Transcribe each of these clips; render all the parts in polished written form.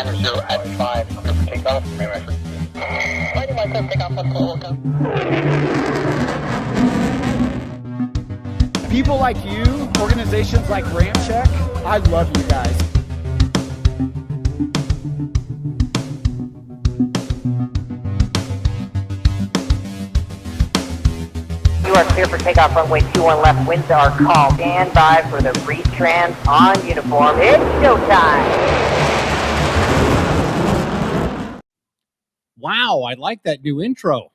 0 at 5, clear for takeoff. Landing license, takeoff, let's go, welcome. People like you, organizations like RampCheck, I love you guys. You are clear for takeoff, runway 21 left, winds are calm. Stand by for the retrans on uniform. It's showtime. Wow, I like that new intro.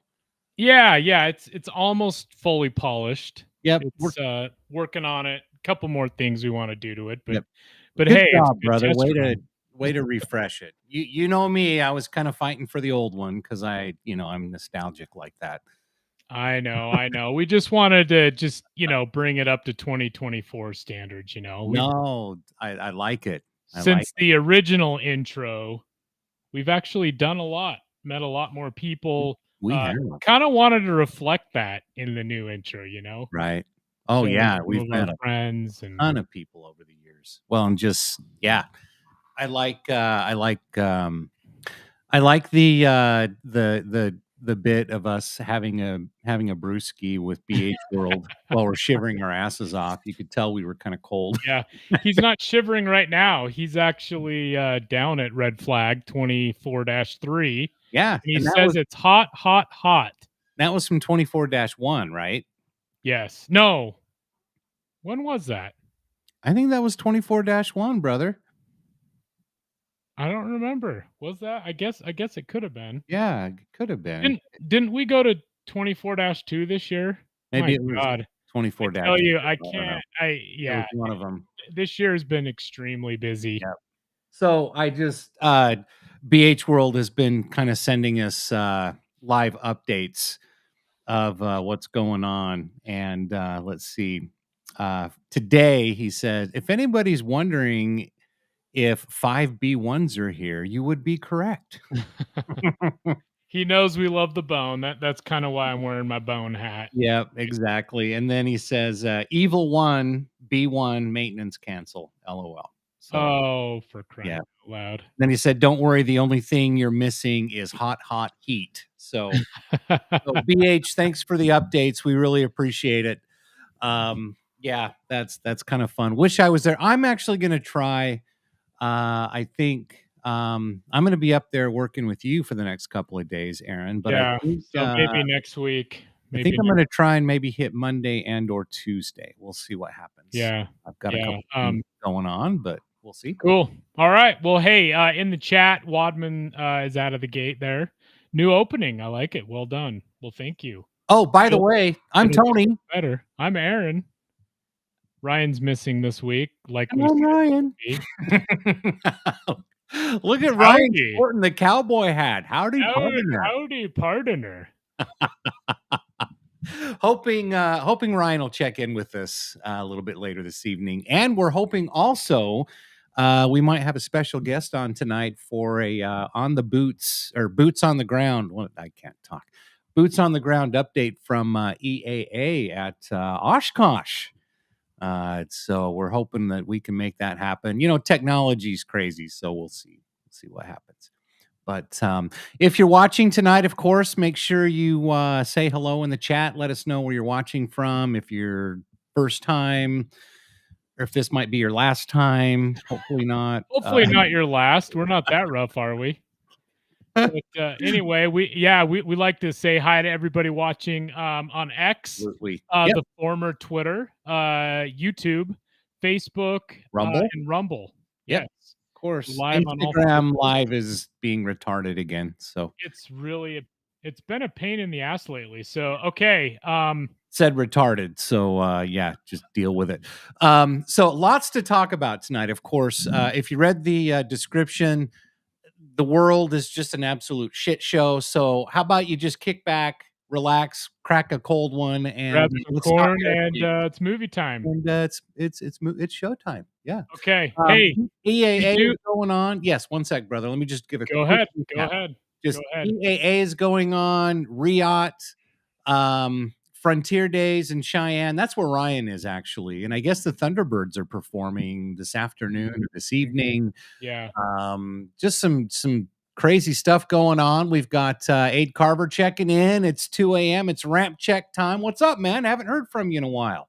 Yeah, it's almost fully polished. Yep, It's working on it. A couple more things we want to do to it, but Yep. but Good hey, job, it's a good brother. test run. Way to refresh it. You know me, I was kind of fighting for the old one because I'm nostalgic like that. I know. We just wanted to bring it up to 2024 standards. No, I like it. Since the original intro, we've actually done a lot, met a lot more people. We have. Kind of wanted to reflect that in the new intro, Right. Oh, So yeah. some We've of met our a friends and ton of people over the years. Well, and just, yeah. I like the bit of us having a brewski with BH World while we're shivering our asses off. You could tell we were kind of cold. yeah, he's not shivering right now. He's actually down at red flag 24-3. Yeah. And he and that says was, it's hot, hot, hot. that was from 24-1, right? Yes. No. When was that? I think that was 24-1, brother. I don't remember. Was that? I guess it could have been. Yeah, it could have been. Didn't we go to 24-2 this year? Maybe My it was God. 24-. I tell you, I don't know. can't. It was one of them. This year has been extremely busy. Yep. So I just BH World has been kind of sending us live updates of what's going on, and let's see. Today he said, if anybody's wondering if 5B1s are here, you would be correct. He knows we love the bone. That's kind of why I'm wearing my bone hat. Yeah, exactly. And then he says, Evil 1, B1, maintenance cancel, LOL. So, for crying out loud. Then he said, don't worry, the only thing you're missing is hot heat. So BH, thanks for the updates. We really appreciate it. Yeah, that's kind of fun. Wish I was there. I'm actually going to try. I think I'm going to be up there working with you for the next couple of days, Arron. But yeah, I think, so maybe next week. I think I'm going to try and maybe hit Monday and or Tuesday. We'll see what happens. Yeah, I've got a couple things going on, but we'll see. Cool. All right. Well, hey, in the chat, Wadman is out of the gate there. New opening. I like it. Well done. Well, thank you. Oh, by the way, I'm Tony. Better. I'm Arron. Ryan's missing this week. Like I'm Ryan. Look at Ryan sporting the cowboy hat. Howdy, partner. Hoping Ryan will check in with us a little bit later this evening, and we're hoping also we might have a special guest on tonight for a on the boots or boots on the ground. Well, I can't talk. Boots on the ground update from EAA at Oshkosh. So we're hoping that we can make that happen. Technology is crazy, so we'll see what happens. But if you're watching tonight, of course, make sure you say hello in the chat. Let us know where you're watching from. If you're first time, or if this might be your last time. Hopefully not. Hopefully not your last. We're not that rough, are we? But anyway, we like to say hi to everybody watching on X, the former Twitter, YouTube, Facebook, Rumble, and Rumble. Yes, of course. Live Instagram Live is being retarded again, so it's been a pain in the ass lately. So okay, said retarded. So yeah, just deal with it. So lots to talk about tonight. Of course, if you read the description. The world is just an absolute shit show. So how about you just kick back, relax, crack a cold one, and grab some corn, and it's movie time. And it's showtime. Yeah. Okay. Hey, EAA is going on. Yes. One sec, brother. Let me just give a go ahead. EAA is going on. RIAT, Frontier Days in Cheyenne. That's where Ryan is actually, and I guess the Thunderbirds are performing this afternoon or this evening. Yeah. Just some crazy stuff going on. We've got Aid Carver checking in. It's 2 a.m. It's ramp check time. What's up, man? Haven't heard from you in a while.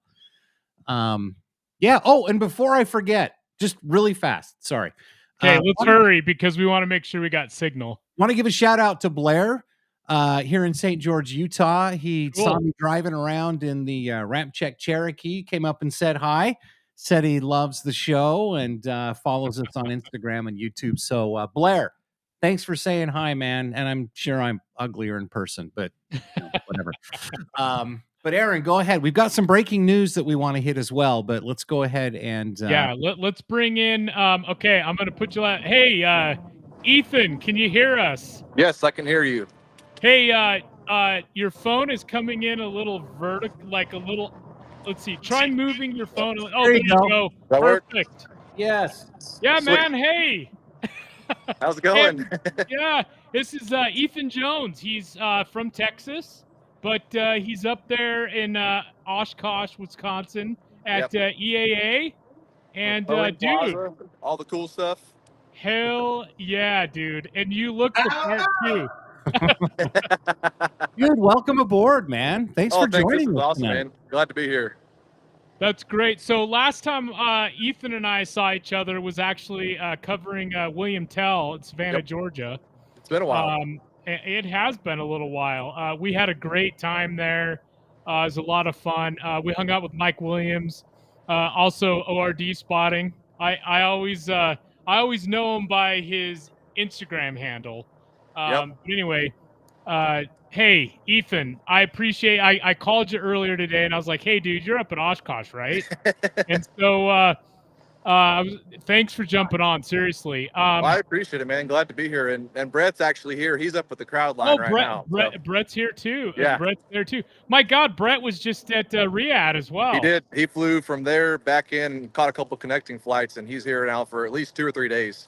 Yeah. Oh, and before I forget, just really fast. Sorry. Okay, let's hurry because we want to make sure we got signal. Want to give a shout out to Blair here in St. George, Utah. He saw me driving around in the RampCheck Cherokee, came up and said hi, said he loves the show and follows us on Instagram and YouTube. So Blair, thanks for saying hi, man. And I'm sure I'm uglier in person, but whatever. But Arron, go ahead. We've got some breaking news that we want to hit as well, but let's go ahead and let's bring in okay, I'm gonna put you out. Hey, Ethan, can you hear us? Yes, I can hear you. Hey, your phone is coming in a little vertical, like a little. Let's see. Try moving your phone. Oh, there you go. Perfect. Yes. Yeah, Sweet. Man. Hey. How's it going? Yeah, this is Ethan Jones. He's from Texas, but he's up there in Oshkosh, Wisconsin at EAA. And dude, all the cool stuff. Hell yeah, dude. And you look the part too. Dude, welcome aboard, man. Thanks for joining us. Awesome, man. Glad to be here. That's great. So last time Ethan and I saw each other was actually covering William Tell at Savannah, Georgia. It's been a while. It has been a little while. We had a great time there. It was a lot of fun. We hung out with Mike Williams, also ORD spotting. I always know him by his Instagram handle. But anyway, hey, Ethan, I appreciate. I called you earlier today, and I was like, "Hey, dude, you're up in Oshkosh, right?" And so, thanks for jumping on. Seriously, well, I appreciate it, man. Glad to be here. And Brett's actually here. He's up with the crowd line now. Brett's here too. Yeah, Brett's there too. My God, Brett was just at RIAT as well. He did. He flew from there back in, caught a couple connecting flights, and he's here now for at least 2 or 3 days.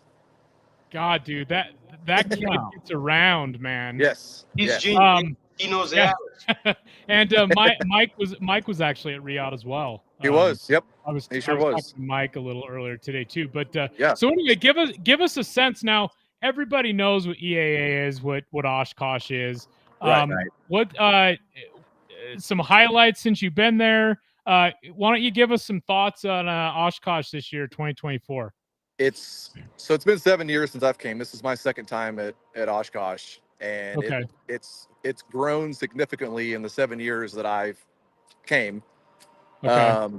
God, dude, that kid gets around, man. Yes, he's genius. He knows that. And Mike was actually at RIAT as well. He was. Yep. He sure was. Talking to Mike a little earlier today too. But yeah. So anyway, give us a sense now. Everybody knows what EAA is, what Oshkosh is. Right. What some highlights since you've been there? Why don't you give us some thoughts on Oshkosh this year, 2024? It's been 7 years since I've came. This is my second time at Oshkosh, and it's grown significantly in the 7 years that I've came. Okay.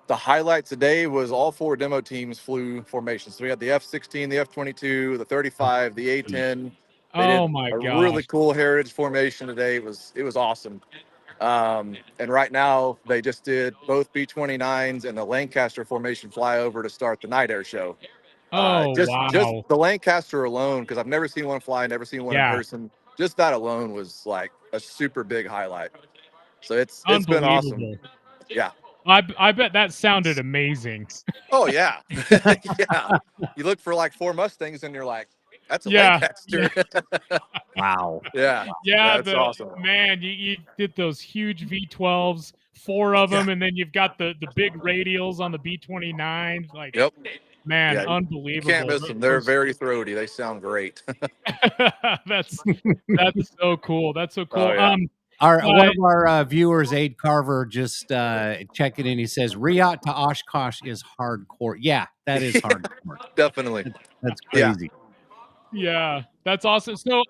The highlight today was all 4 demo teams flew formations. So we had the F-16, the F-22, the 35, the A-10. Oh my god! A really cool heritage formation today. It was awesome. And right now they just did both B-29s and the Lancaster formation flyover to start the night air show. Wow. Just the Lancaster alone, because I've never seen one fly, never seen one in person. Just that alone was like a super big highlight. So it's been awesome. Yeah. I bet that sounded amazing. Oh yeah. Yeah. You look for like 4 Mustangs and you're like, that's a Lancaster. Wow. Yeah. Yeah. That's awesome. Man, you did those huge V12s, 4 of them, and then you've got the big radials on the B-29s. Like, man, unbelievable. You can't miss them. They're very throaty. They sound great. That's so cool. That's so cool. Oh, yeah. One of our viewers, Aid Carver, just checking in. He says, RIAT to Oshkosh is hardcore. Yeah, that is hardcore. Definitely. That's crazy. Yeah, that's awesome. So,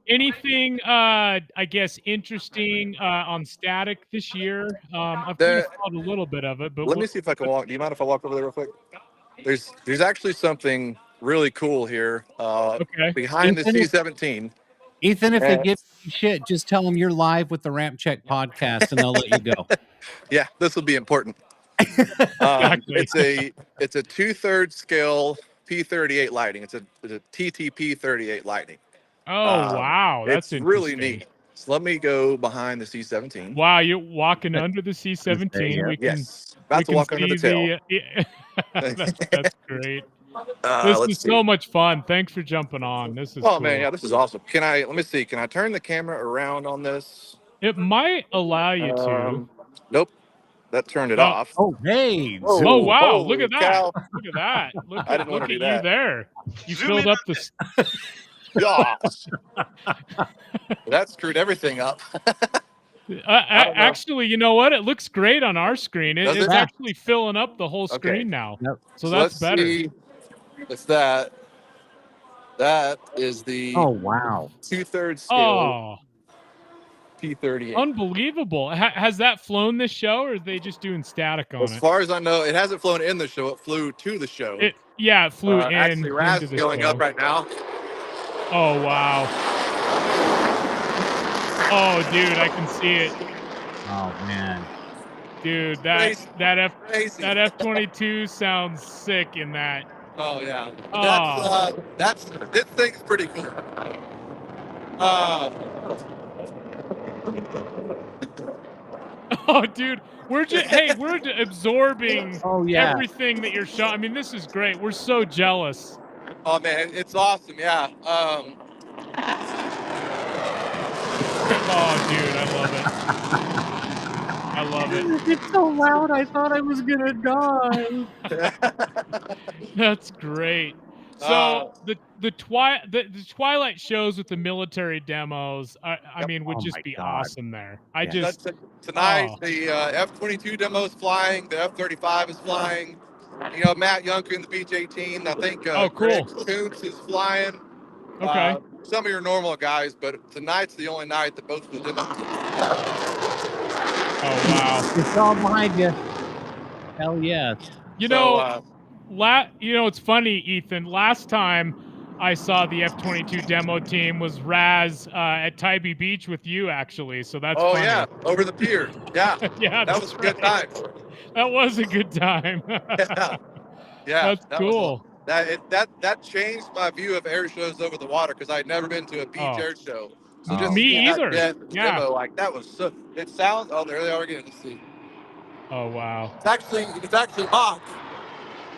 anything, I guess, interesting on static this year? I've thought a little bit of it, but let me see if I can walk. Do you mind if I walk over there real quick? There's actually something really cool here. Behind the C-17. Ethan, if they give you shit, just tell them you're live with the RampCheck podcast, and they'll let you go. Yeah, this will be important. It's a 2/3 scale P-38 Lightning. It's a TTP 38 Lightning. Oh wow, that's really neat. So let me go behind the C-17. Wow, you're walking under the C-17. Yes, about to walk under the tail. That's great. This is so much fun. Thanks for jumping on. This is cool. Man, yeah, this is awesome. Let me see. Can I turn the camera around on this? It might allow you to. Nope. That turned it Oh. off. Oh, hey. Oh, wow. Look Holy at that. cow. Look at that. Look I at, didn't want look to at do you that. there. You Zoom filled in up on the. Gosh. That screwed everything up. Actually, you know what? It looks great on our screen. Does It's it? actually filling up the whole screen Okay. now. Yep. So that's let's better. see. It's that. That is the Oh, wow. 2/3 scale Oh, P-38. unbelievable. Has that flown this show, or are they just doing static on As it? far as I know, it hasn't flown in the show. It flew to the show. It flew in. Actually, Raz into is the going show. up right now. Oh, wow. Oh, dude, I can see it. Oh, man. Dude, Crazy. that Crazy. F-22 sounds sick in that. Oh yeah. Oh. That's this thing's pretty cool. Oh, dude, we're absorbing everything that you're showing. I mean, this is great. We're so jealous. Oh man, it's awesome. Yeah. Oh, dude, I love it. I love it. It's so loud. I thought I was going to die. That's great. So the Twilight shows with the military demos, I mean, would just be awesome there. Tonight the F-22 demo is flying. The F-35 is flying. You know, Matt Yunker in the Beach 18. I think cool. Greg Koontz is flying. Okay. Some of your normal guys, but tonight's the only night that both of the demos. Oh wow! It's all behind you. Hell yes. You know, it's funny, Ethan. Last time I saw the F-22 demo team was Raz at Tybee Beach with you, actually. So that's funny. Yeah, over the pier. Yeah, yeah, that was a good time. That was a good time. Yeah, that's cool. That changed my view of air shows over the water because I'd never been to a beach air show. So just me either. Demo, like that was so. It sounds. Oh, there they are again. Let's see. Oh wow. It's actually mock.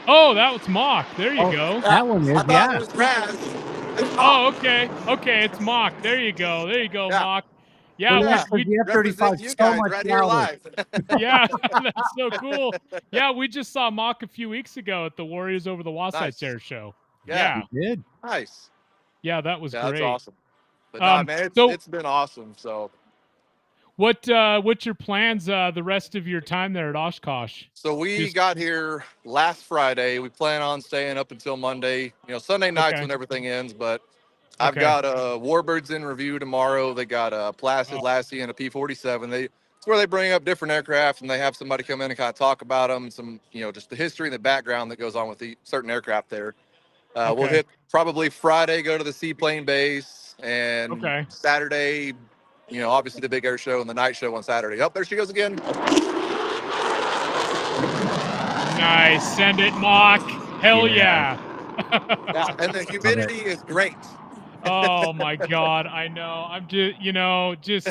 Oh, that was mock. There you go. That one is. I thought it was Raz. Oh, okay. Okay, it's mock. There you go. There you go, mock. Yeah, we the F-35 so much right here live. Yeah, that's so cool. Yeah, we just saw mock a few weeks ago at the Warriors Over the Wasatch Air Show. Yeah, we did. Nice. Yeah, that was great. That's awesome. But man, it's been awesome. So, what's your plans the rest of your time there at Oshkosh? So we got here last Friday. We plan on staying up until Monday. You know, Sunday nights when everything ends. But I've got Warbirds in review tomorrow. They got a Placid Lassie and a P-47. It's where they bring up different aircraft and they have somebody come in and kind of talk about them. Some, just the history and the background that goes on with the certain aircraft there. We'll hit probably Friday, go to the seaplane base. And Saturday, obviously the big air show and the night show on Saturday. Oh, there she goes again. Nice. Send it, mock. Hell yeah. Yeah, and the humidity is great. Oh my God. I know. I'm just,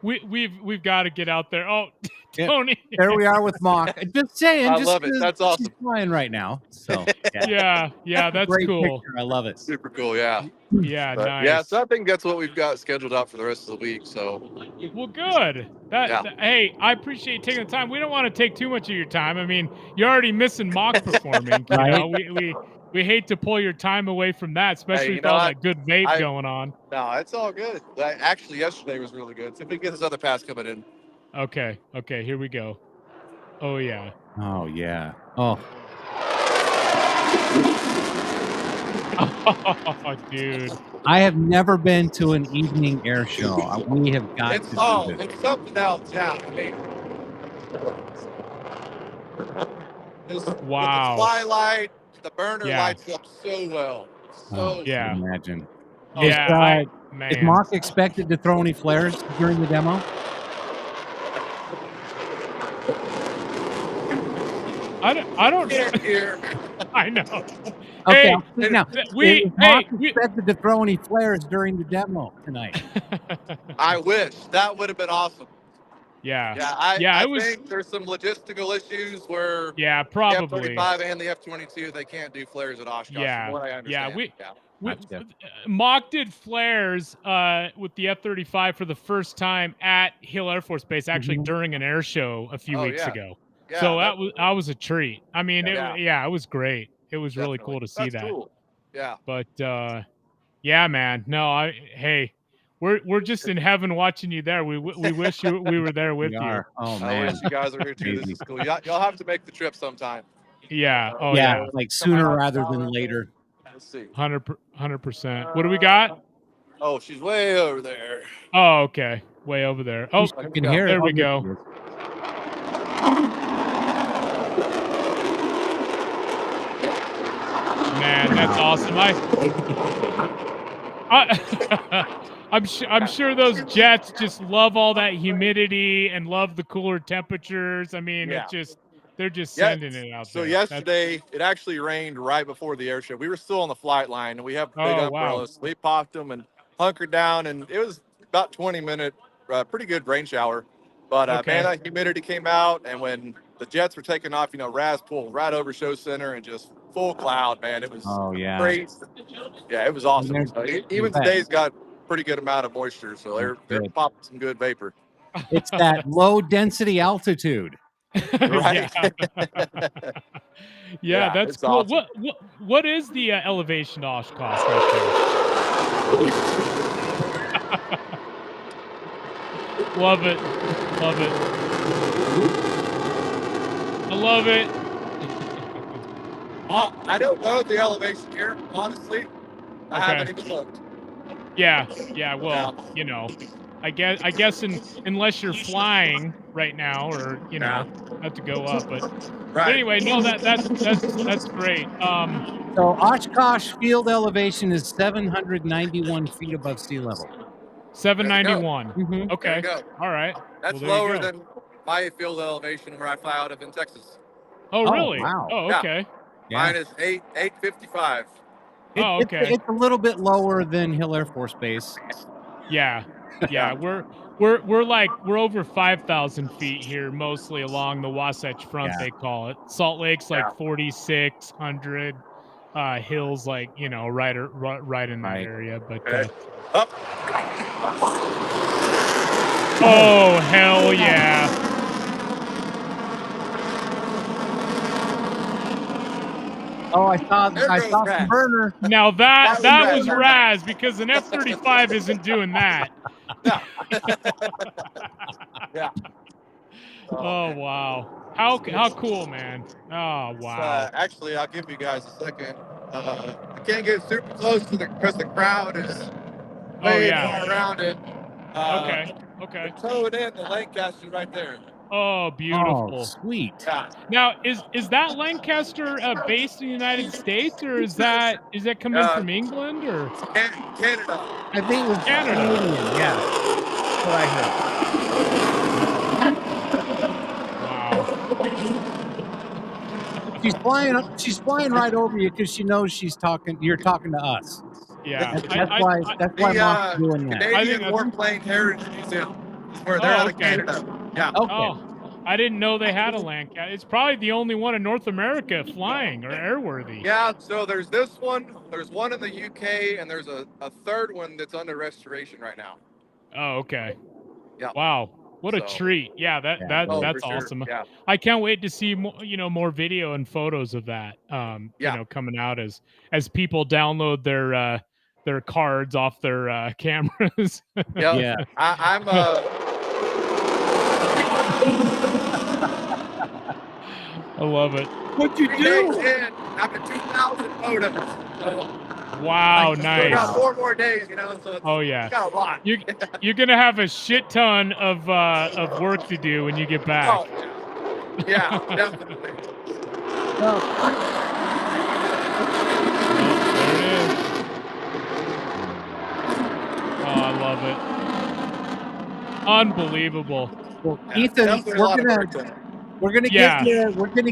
we've got to get out there. Oh, Tony. There we are with mock. Just saying. I love it. That's awesome. She's flying right now. So yeah, that's great cool. Picture. I love it. Super cool. Yeah. Yeah. Nice. Yeah. So I think that's what we've got scheduled out for the rest of the week. So. Well, good. Hey, I appreciate you taking the time. We don't want to take too much of your time. I mean, you're already missing mock performing. We hate to pull your time away from that, especially with all that good vape going on. No, it's all good. Actually, yesterday was really good. See if we can get this other pass coming in. Okay, here we go. Oh, yeah. Oh, yeah. Oh. Oh, dude. I have never been to an evening air show. We have got to do this. It's something else, yeah. I mean, wow. The twilight, the burner lights up so well. Yeah. Imagine. Yeah. Is Mock expected to throw any flares during the demo? I don't hear. I know. Okay, hey, now we expected to throw any flares during the demo tonight. I wish that would have been awesome. Yeah. I think there's some logistical issues where probably the F-35 and the F-22 they can't do flares at Oshkosh. From what I understand. We Mock did flares with the F-35 for the first time at Hill Air Force Base, actually during an air show a few weeks ago. Yeah, so that was a treat. I mean, it was great. It was really cool to see that. Cool. Yeah. But yeah, man. No, hey. We're just in heaven watching you there. We wish we were there with you. Oh man, I wish you guys are here too. This is cool. Y'all have to make the trip sometime. Yeah. Like sooner rather than later. Let's see. 100%. What do we got? Oh, she's way over there. Oh, okay. Way over there. Oh, I can hear there it. we go. Man, that's awesome. I'm sure those jets just love all that humidity and love the cooler temperatures. I mean, they're just sending it out there. So yesterday, it actually rained right before the air show. We were still on the flight line, and we have big umbrellas. Wow. We popped them and hunkered down, and it was about 20-minute, pretty good rain shower. But man, that humidity came out, and when the jets were taking off, Raz pulled right over Show Center and just full cloud, man. It was great. Yeah, it was awesome. So even today's got pretty good amount of moisture, so they're popping some good vapor. It's that low density altitude. Right. Yeah, that's cool. Awesome. What is the elevation Oshkosh right there? Love it. I love it. I don't know the elevation here, honestly. I haven't even looked. Yeah. Well, I guess unless you're flying right now, or have to go up. But anyway, no, that's great. So Oshkosh field elevation is 791 feet above sea level. 791. Mm-hmm. Okay. All right. That's lower than my field elevation where I fly out of in Texas. Oh, really? Wow. Oh, okay. Mine is 855. It's a little bit lower than Hill Air Force Base. Yeah. We're over 5,000 feet here, mostly along the Wasatch Front. They call it. Salt Lake's like 4,600. Hills like right in that area, but. Oh hell yeah! Oh, I saw the burner. Now that was Raz, because an F-35 isn't doing that. Yeah. Oh wow! How cool, man! Oh wow! Actually, I'll give you guys a second. I can't get super close because the crowd is way far around it. Okay. Towing in the Lancaster right there. Oh, beautiful. Oh, sweet. Yeah. Now, is that Lancaster based in the United States, or is that coming from England, or Canada? I think it was Canada. Canadian. Yeah, that's what I heard. Wow. She's flying right over you because she knows you're talking to us. Yeah. That's why Mock's doing that. Canadian Warplane Heritage Museum, where they're out of Canada. Yeah. Okay. Oh, I didn't know they had a Lancaster. It's probably the only one in North America flying or airworthy. Yeah, so there's this one, there's one in the UK, and there's a third one that's under restoration right now. Oh, okay. Yeah. Wow. What a treat. Yeah, that's awesome. Yeah. I can't wait to see more video and photos of that coming out as people download their cards off their cameras. Yeah. I'm I love it. What'd you do? After 2,000 photos. Wow, nice. We got 4 more days, so it's got a lot. You're gonna have a shit ton of work to do when you get back. Oh, yeah, definitely. There it is. Oh, I love it. Unbelievable. Well, Ethan, we're gonna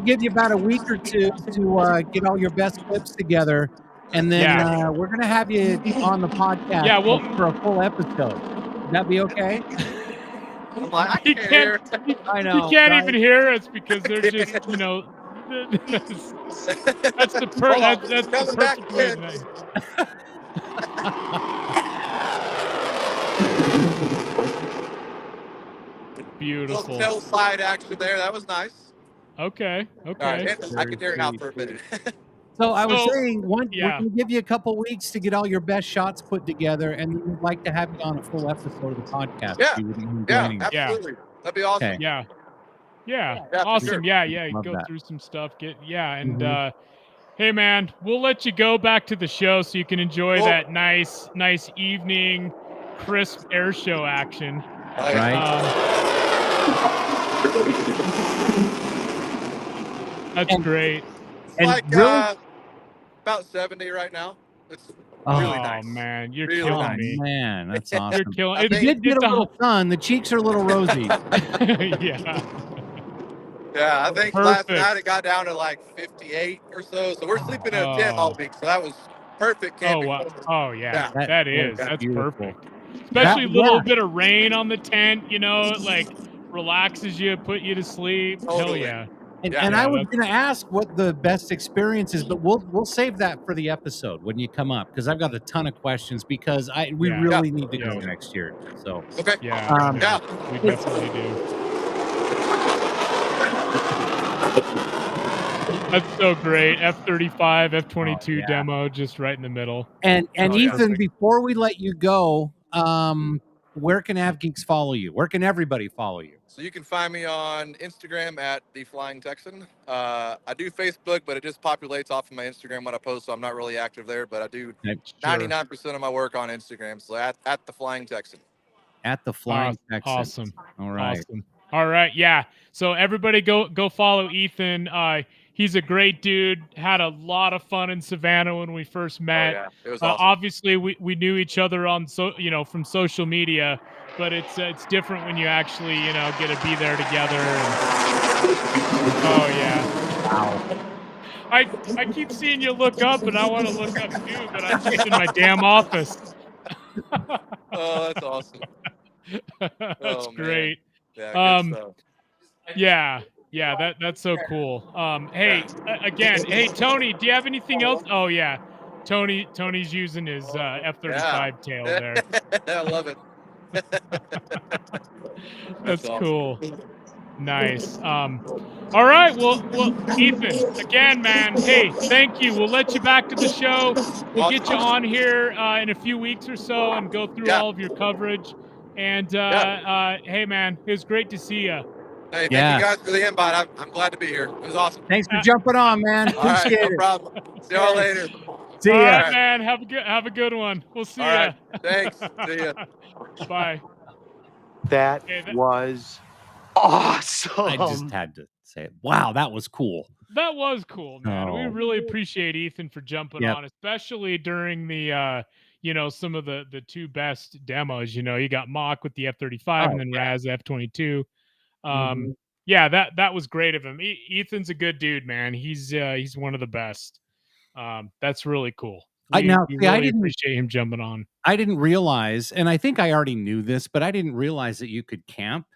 give you about a week or two to get all your best clips together, and then we're gonna have you on the podcast for a full episode. Would that be okay? I'm like, I He can't hear. I know. He can't right? even hear us because they're just, that's the perfect way tonight. Beautiful. Little tail slide action there. That was nice. Okay. All right, I Very can hear it now for a minute. So I was saying, we're yeah. going to give you a couple weeks to get all your best shots put together, and then we'd like to have you on a full episode of the podcast. Yeah, absolutely. That'd be awesome. Okay. Yeah, for awesome. sure. Yeah. Love Go that. through some stuff. And hey, man, we'll let you go back to the show so you can enjoy that nice evening, crisp air show action. Right. That's great. It's like about 70 right now. It's really nice. Oh man, you're really killing nice. me. Man, that's awesome. You're killing. You did get a little sun. The cheeks are a little rosy. Yeah. Yeah, I think last night it got down to like 58 or so. So we're sleeping in a tent all week. So that was perfect camping. Oh, wow. Oh yeah. That's beautiful. perfect. Especially a little bit of rain on the tent, like relaxes you, put you to sleep. Totally. Hell yeah. And I was going to ask what the best experience is, but we'll save that for the episode when you come up, because I've got a ton of questions, because we really need to go next year. So okay. Yeah. We definitely do. That's so great. F-35, F-22 demo just right in the middle. And Ethan, before we let you go, where can AvGeeks follow you? Where can everybody follow you? So you can find me on Instagram at The Flying Texan. I do Facebook, but it just populates off of my Instagram when I post, so I'm not really active there. But I do 99% of my work on Instagram. So at The Flying Texan. At The Flying Texan. Awesome. All right. Awesome. All right. Yeah. So everybody go follow Ethan. He's a great dude. Had a lot of fun in Savannah when we first met. Oh, yeah. It was awesome. Obviously, we knew each other on from social media, but it's different when you actually get to be there together. Oh yeah. Wow. I keep seeing you look up, and I want to look up too, but I'm just in my damn office. Oh, that's awesome. That's great. Yeah, good stuff. Yeah, that's so cool. Hey, again, Tony, do you have anything else? Oh yeah, Tony's using his F-35 tail there. I love it. That's awesome. Cool. Nice. All right. Well, Ethan, again, man. Hey, thank you. We'll let you back to the show. We'll get you on here in a few weeks or so and go through all of your coverage. And hey, man, it was great to see you. Hey, thank you guys for the invite. I'm glad to be here. It was awesome. Thanks for jumping on, man. Appreciate it. No problem. See y'all later. See ya. All right, man. Have a good one. We'll see ya. Right. Thanks. See ya. Bye. That was awesome. I just had to say it. Wow, that was cool. That was cool, man. We really appreciate Ethan for jumping on, especially during the some of the two best demos. You got Mock with the F-35 and then Raz F-22. Yeah, that was great of him. Ethan's a good dude, man. He's one of the best. That's really cool. I didn't appreciate him jumping on. I didn't realize, and I think I already knew this, but I didn't realize that you could camp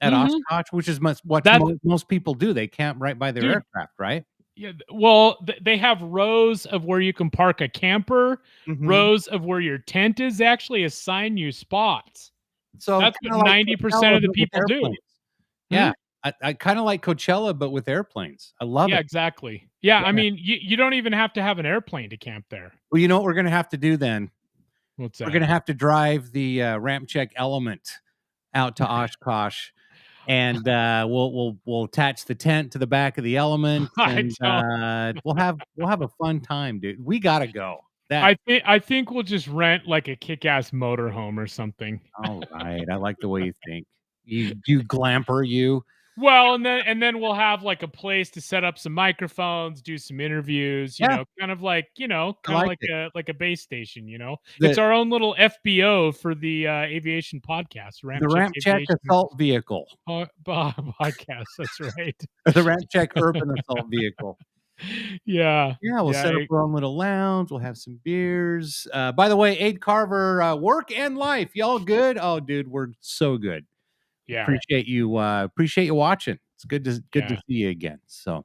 at Oshkosh, which is what most people do. They camp right by their aircraft, right? Yeah. Well, they have rows of where you can park a camper, rows of where your tent is. They actually assign you spots. So that's what 90% of the people do. Yeah. I kind of like Coachella, but with airplanes. I love it. Yeah, exactly. Yeah, I mean, you don't even have to have an airplane to camp there. Well, you know what we're going to have to do then? What's that? We're going to have to drive the RampCheck Element out to Oshkosh, and we'll attach the tent to the back of the Element, and we'll have a fun time, dude. We got to go. I think we'll just rent like a kick-ass motorhome or something. All right, I like the way you think. You glamper, you. Well, and then we'll have like a place to set up some microphones, do some interviews, kind of like a base station, It's our own little FBO for the aviation podcast, the RampCheck Assault Vehicle podcast. That's right. The RampCheck Urban Assault Vehicle. Yeah. We'll set up our own little lounge. We'll have some beers. By the way, Aid Carver, work and life, y'all good? Oh, dude, we're so good. Yeah. Appreciate you watching. It's good to see you again. So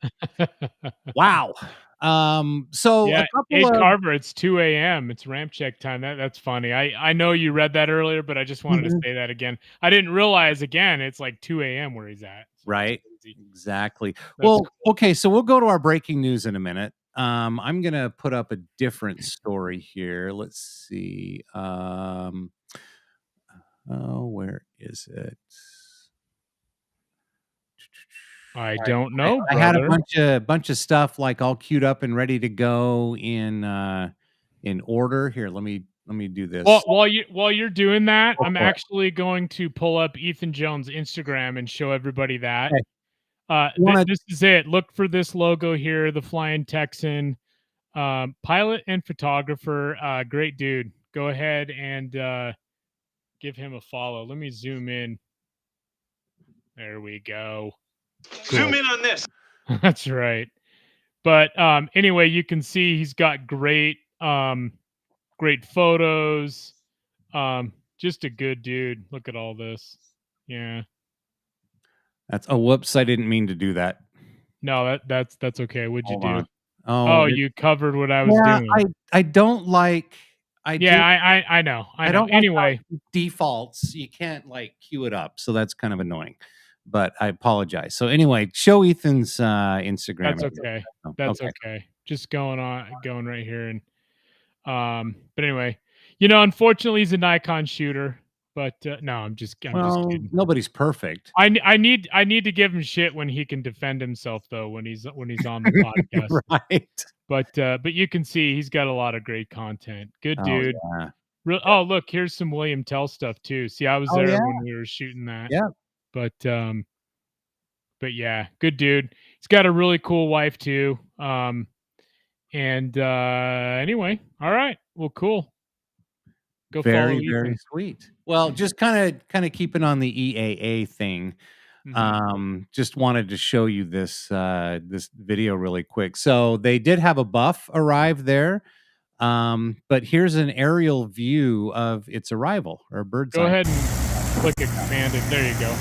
wow. So yeah, a couple Age of Carver, it's 2 a.m. It's ramp check time. That's funny. I know you read that earlier, but I just wanted to say that again. I didn't realize again it's like 2 a.m. where he's at. So right. Exactly. That's cool. Okay, so we'll go to our breaking news in a minute. I'm gonna put up a different story here. Let's see. Where is it? I don't know. I had a bunch of stuff like all queued up and ready to go in order. Here, let me do this. Well, while you're doing that, I'm actually going to pull up Ethan Jones' Instagram and show everybody that. This is it. Look for this logo here, the Flying Texan, pilot and photographer. Great dude. Go ahead and give him a follow. Let me zoom in. There we go. Zoom in on this. That's right. But anyway, you can see he's got great photos. Just a good dude. Look at all this. Yeah. Whoops, I didn't mean to do that. No, that's okay. What'd you do? Oh, you covered what I was doing. I don't like I know. I don't anyway. Like defaults. You can't like queue it up, so that's kind of annoying. But I apologize. So anyway, show Ethan's Instagram. That's okay. That's okay. Just going right here and but anyway, unfortunately he's a Nikon shooter. But no, I'm just kidding. Nobody's perfect. I need to give him shit when he can defend himself though, when he's on the podcast. Right. But you can see he's got a lot of great content. Good dude. Yeah. Oh, look, here's some William Tell stuff too. See, I was there when we were shooting that. Yeah. But yeah, good dude. He's got a really cool wife too. Anyway, all right. Well, cool. Go very, follow very Ethan. Sweet. Well, just kind of keeping on the EAA thing. Just wanted to show you this video really quick. So they did have a buff arrive there. But here's an aerial view of its arrival, or a bird's eye. Go ahead and click expand it. There you go.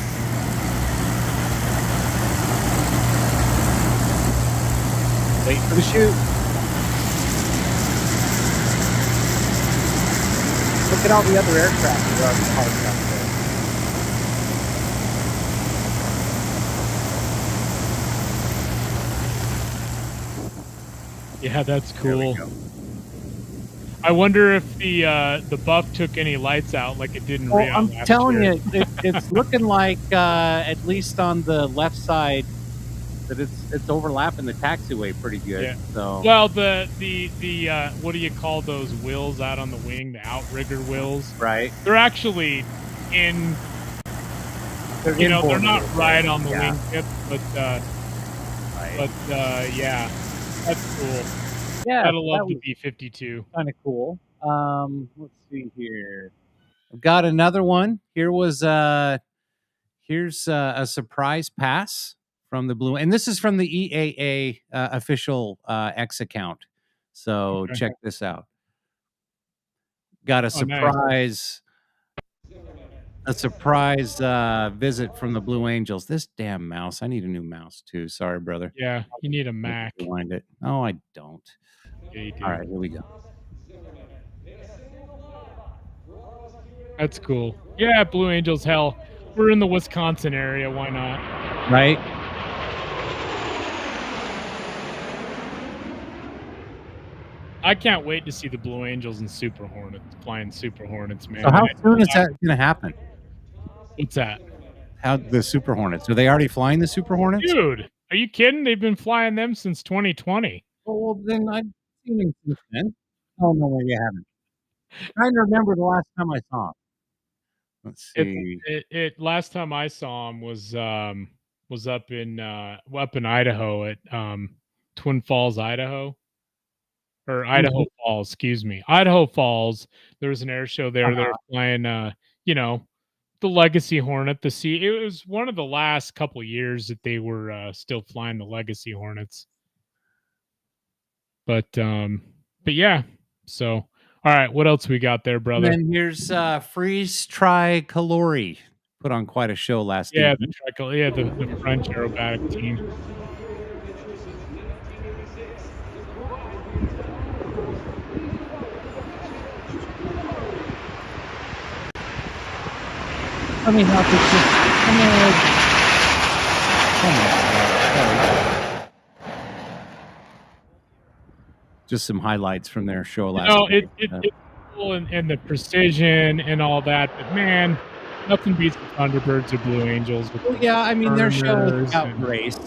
Wait for the shoot. Look at all the other aircraft that are parked out there. Yeah, that's cool. I wonder if the buff took any lights out like it did in RIAT. I'm telling you, it's looking like at least on the left side that it's overlapping the taxiway pretty good. Yeah. So well, the what do you call those wheels out on the wing? The outrigger wheels, right? They're actually in. They're not right on the wingtip, but yeah, that's cool. Yeah, gotta love the B-52. Kind of cool. Let's see here. I've got another one. Here's a surprise pass from the Blue, and this is from the EAA official X account. So check this out. Got a surprise, a surprise visit from the Blue Angels. This damn mouse! I need a new mouse too. Sorry, brother. Yeah, you need a Mac. Rewind it. Oh, I don't. Yeah, you do. All right, here we go. That's cool. Yeah, Blue Angels. Hell, we're in the Wisconsin area. Why not? Right. I can't wait to see the Blue Angels and Super Hornets flying Super Hornets, man. So how soon is that going to happen? What's that? How the Super Hornets? Are they already flying the Super Hornets? Dude, are you kidding? They've been flying them since 2020. Well, then I've seen them since then. Oh, no, maybe I haven't. I'm trying to remember the last time I saw them. Let's see. Last time I saw him was up in Idaho at Twin Falls, Idaho. Or Idaho Falls, excuse me. Idaho Falls. There was an air show there. They were flying the Legacy Hornet, the C. It was one of the last couple years that they were still flying the Legacy Hornets. But yeah. So all right, what else we got there, brother? And then here's Freeze Tricolore. put on quite a show last Yeah, evening. the French aerobatic team. Let me help you. Just some highlights from their show last night. It's cool and the precision and all that, but man, nothing beats the Thunderbirds or Blue Angels. Yeah, I mean their show is about grace.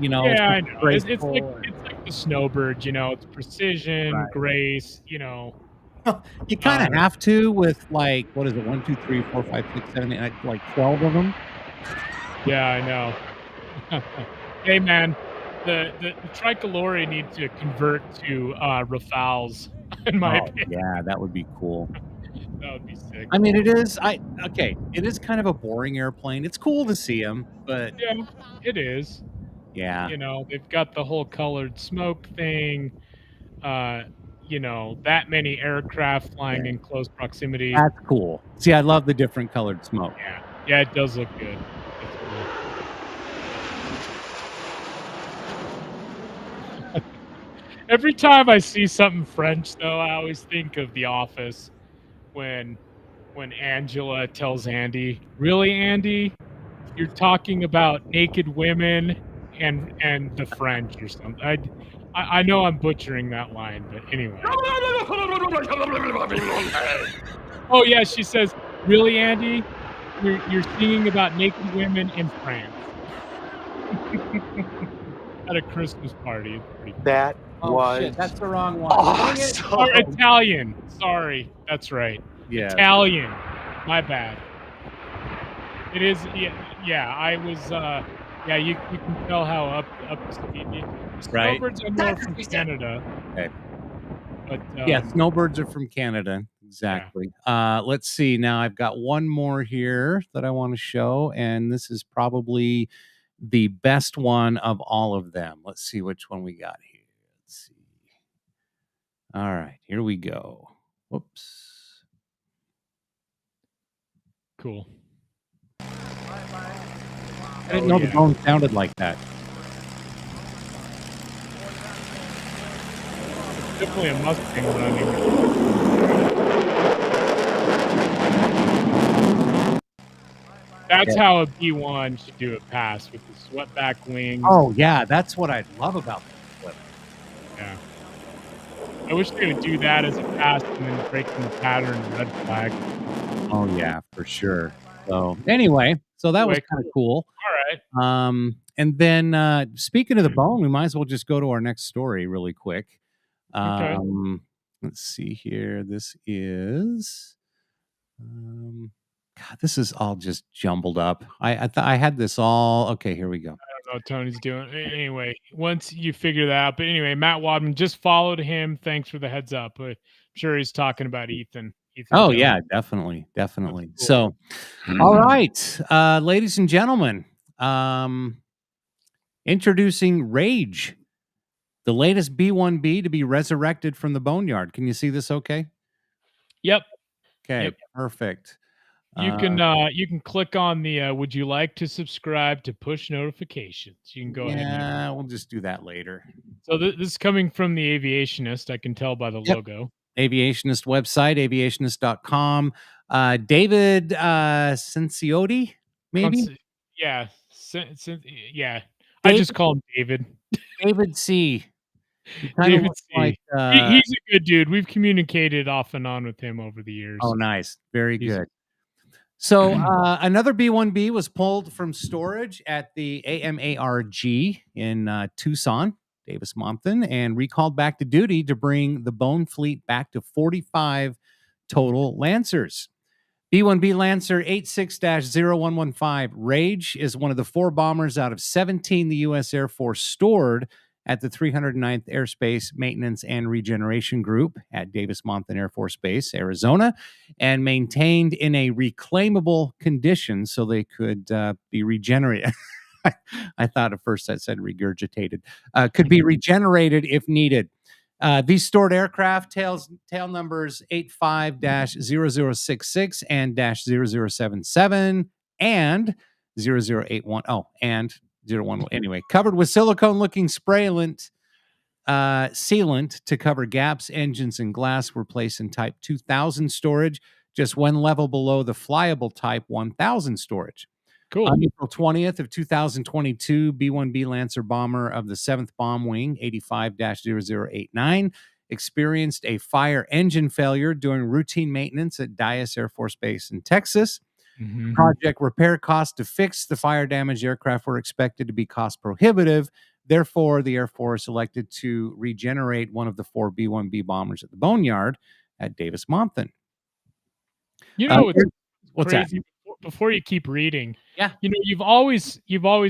Yeah, I know. It's like the Snowbird, it's precision, grace, You kind of have to with like, what is it? 1, 2, 3, 4, 5, 6, 7, 8, like 12 of them. Yeah, I know. Hey, man, the tricolore need to convert to Rafales, in my opinion. Yeah, that would be cool. That would be sick. I mean, it is. It is kind of a boring airplane. It's cool to see them, but yeah, it is. Yeah, they've got the whole colored smoke thing. That many aircraft flying in close proximity. That's cool. See, I love the different colored smoke. Yeah, it does look good. It's cool. Every time I see something French, though, I always think of The Office when Angela tells Andy, "Really, Andy? You're talking about naked women and the French or something." I know I'm butchering that line, but anyway. Oh yeah, she says, "Really, Andy? You're singing about naked women in France." At a Christmas party. It's pretty cool. That was shit, that's the wrong one. awesome. Or Italian. Sorry, that's right. Yeah. Italian. My bad. It is. Yeah. I was. Yeah, you can tell how up to speed. Right. Snowbirds are more from Canada. Okay. But Yeah, snowbirds are from Canada. Exactly. Let's see. Now I've got one more here that I want to show, and this is probably the best one of all of them. Let's see which one we got here. Let's see. All right, here we go. Whoops. Cool. I didn't know the Bone sounded like that. Definitely a Mustang running. That's how a B1 should do a pass, with the swept back wings. Oh yeah, that's what I love about this flip. Yeah. I wish they would do that as a pass and then breaking the pattern red flag. Oh yeah, for sure. So anyway, so that was kind of cool. All right. And then speaking of the Bone, we might as well just go to our next story really quick. Okay. Let's see here. This is God, this is all just jumbled up. I had this all. Okay, here we go. I don't know what Tony's doing. Anyway, once you figure that out. But anyway, Matt Wadman, just followed him. Thanks for the heads up. I'm sure he's talking about Ethan. Oh, yeah, definitely. Cool. So, all right, ladies and gentlemen, introducing Rage, the latest B-1B to be resurrected from the boneyard. Can you see this okay? Yep. Okay, Yep. Perfect. You can click on the would you like to subscribe to push notifications. You can go ahead. Yeah, we'll just do that later. So this is coming from the Aviationist. I can tell by the logo. Aviationist website, aviationist.com. David Cinciotti, maybe? Yeah. Yeah. I just call him David. David C. David C. Like, he's a good dude. We've communicated off and on with him over the years. Oh, nice. Very good. So another B-1B was pulled from storage at the AMARG in Tucson, Davis-Monthan, and recalled back to duty to bring the Bone fleet back to 45 total Lancers. B-1B Lancer 86-0115 Rage is one of the 4 bombers out of 17 the U.S. Air Force stored at the 309th Airspace Maintenance and Regeneration Group at Davis-Monthan Air Force Base, Arizona, and maintained in a reclaimable condition so they could be regenerated. I thought at first that said regurgitated. Could be regenerated if needed. These stored aircraft, tail numbers 85-0066 and -0077 and 0081. Oh, and 011. Anyway, covered with silicone-looking sealant to cover gaps, engines, and glass were placed in Type 2000 storage, just one level below the flyable Type 1000 storage. Cool. On April 20th of 2022, B-1B Lancer bomber of the 7th Bomb Wing, 85-0089, experienced a fire engine failure during routine maintenance at Dyess Air Force Base in Texas. Mm-hmm. Project repair costs to fix the fire-damaged aircraft were expected to be cost prohibitive. Therefore, the Air Force elected to regenerate one of the 4 B-1B bombers at the Boneyard at Davis-Monthan. You know, what's crazy. That? Before you keep reading, yeah, you know, you've always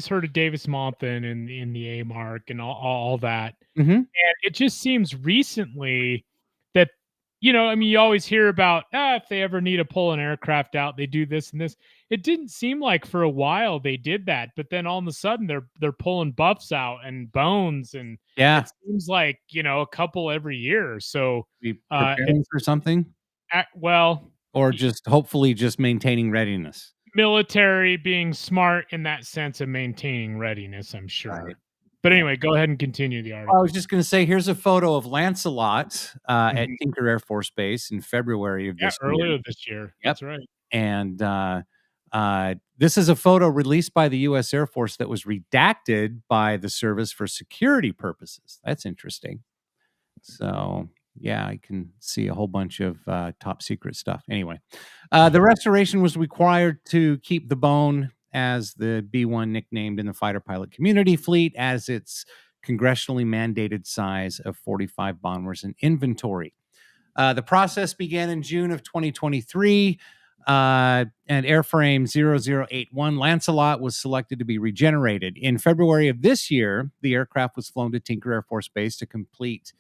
heard of Davis-Monthan and in the A Mark and all that, and it just seems recently that, you know, I mean, you always hear about if they ever need to pull an aircraft out, they do this and this. It didn't seem like for a while they did that, but then all of a sudden they're pulling buffs out and bones, and it seems like, you know, a couple every year. So preparing for something. Or just hopefully just maintaining readiness. Military being smart in that sense of maintaining readiness, I'm sure. Right. But anyway, go ahead and continue the article. I was just going to say, here's a photo of Lancelot at Tinker Air Force Base in February of this year. Earlier this year. Yep. That's right. And this is a photo released by the U.S. Air Force that was redacted by the service for security purposes. That's interesting. So... yeah, I can see a whole bunch of top secret stuff. Anyway, the restoration was required to keep the Bone as the B-1 nicknamed in the fighter pilot community fleet as its congressionally mandated size of 45 bombers in inventory. The process began in June of 2023, and airframe 0081 Lancelot was selected to be regenerated. In February of this year, the aircraft was flown to Tinker Air Force Base to complete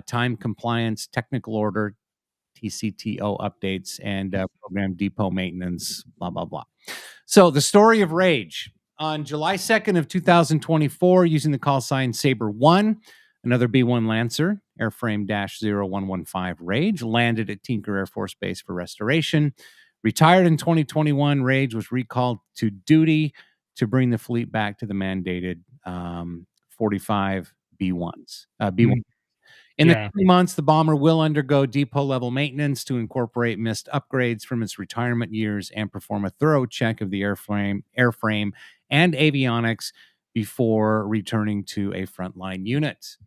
time compliance, technical order, TCTO updates, and program depot maintenance, blah, blah, blah. So the story of Rage. On July 2nd of 2024, using the call sign Sabre 1, another B-1 Lancer, airframe -0115 Rage, landed at Tinker Air Force Base for restoration. Retired in 2021, Rage was recalled to duty to bring the fleet back to the mandated 45 B-1s. B-1. In the 3 months, the bomber will undergo depot-level maintenance to incorporate missed upgrades from its retirement years and perform a thorough check of the airframe and avionics before returning to a frontline unit.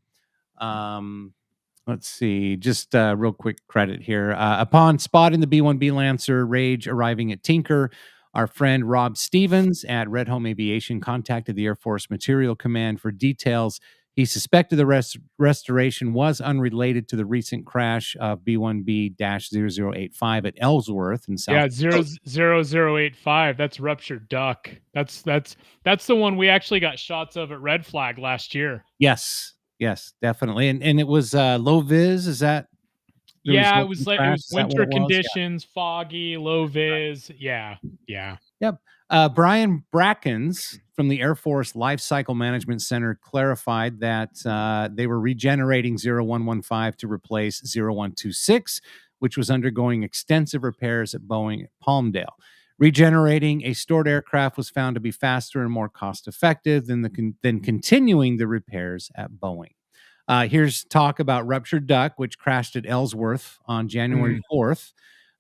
Let's see, just real quick credit here. Upon spotting the B-1B Lancer Rage arriving at Tinker, our friend Rob Stevens at Red Home Aviation contacted the Air Force Material Command for details. He suspected the restoration was unrelated to the recent crash of B-1B-0085 at Ellsworth in South. Yeah, 00085. That's ruptured duck. That's the one we actually got shots of at Red Flag last year. Yes, definitely. And it was low vis. Is that? Yeah, it was winter conditions, foggy, low vis. Yeah. Yep. Brian Brackens from the Air Force Life Cycle Management Center clarified that they were regenerating 0115 to replace 0126, which was undergoing extensive repairs at Boeing at Palmdale. Regenerating a stored aircraft was found to be faster and more cost-effective than continuing the repairs at Boeing. Here's talk about ruptured duck, which crashed at Ellsworth on January 4th.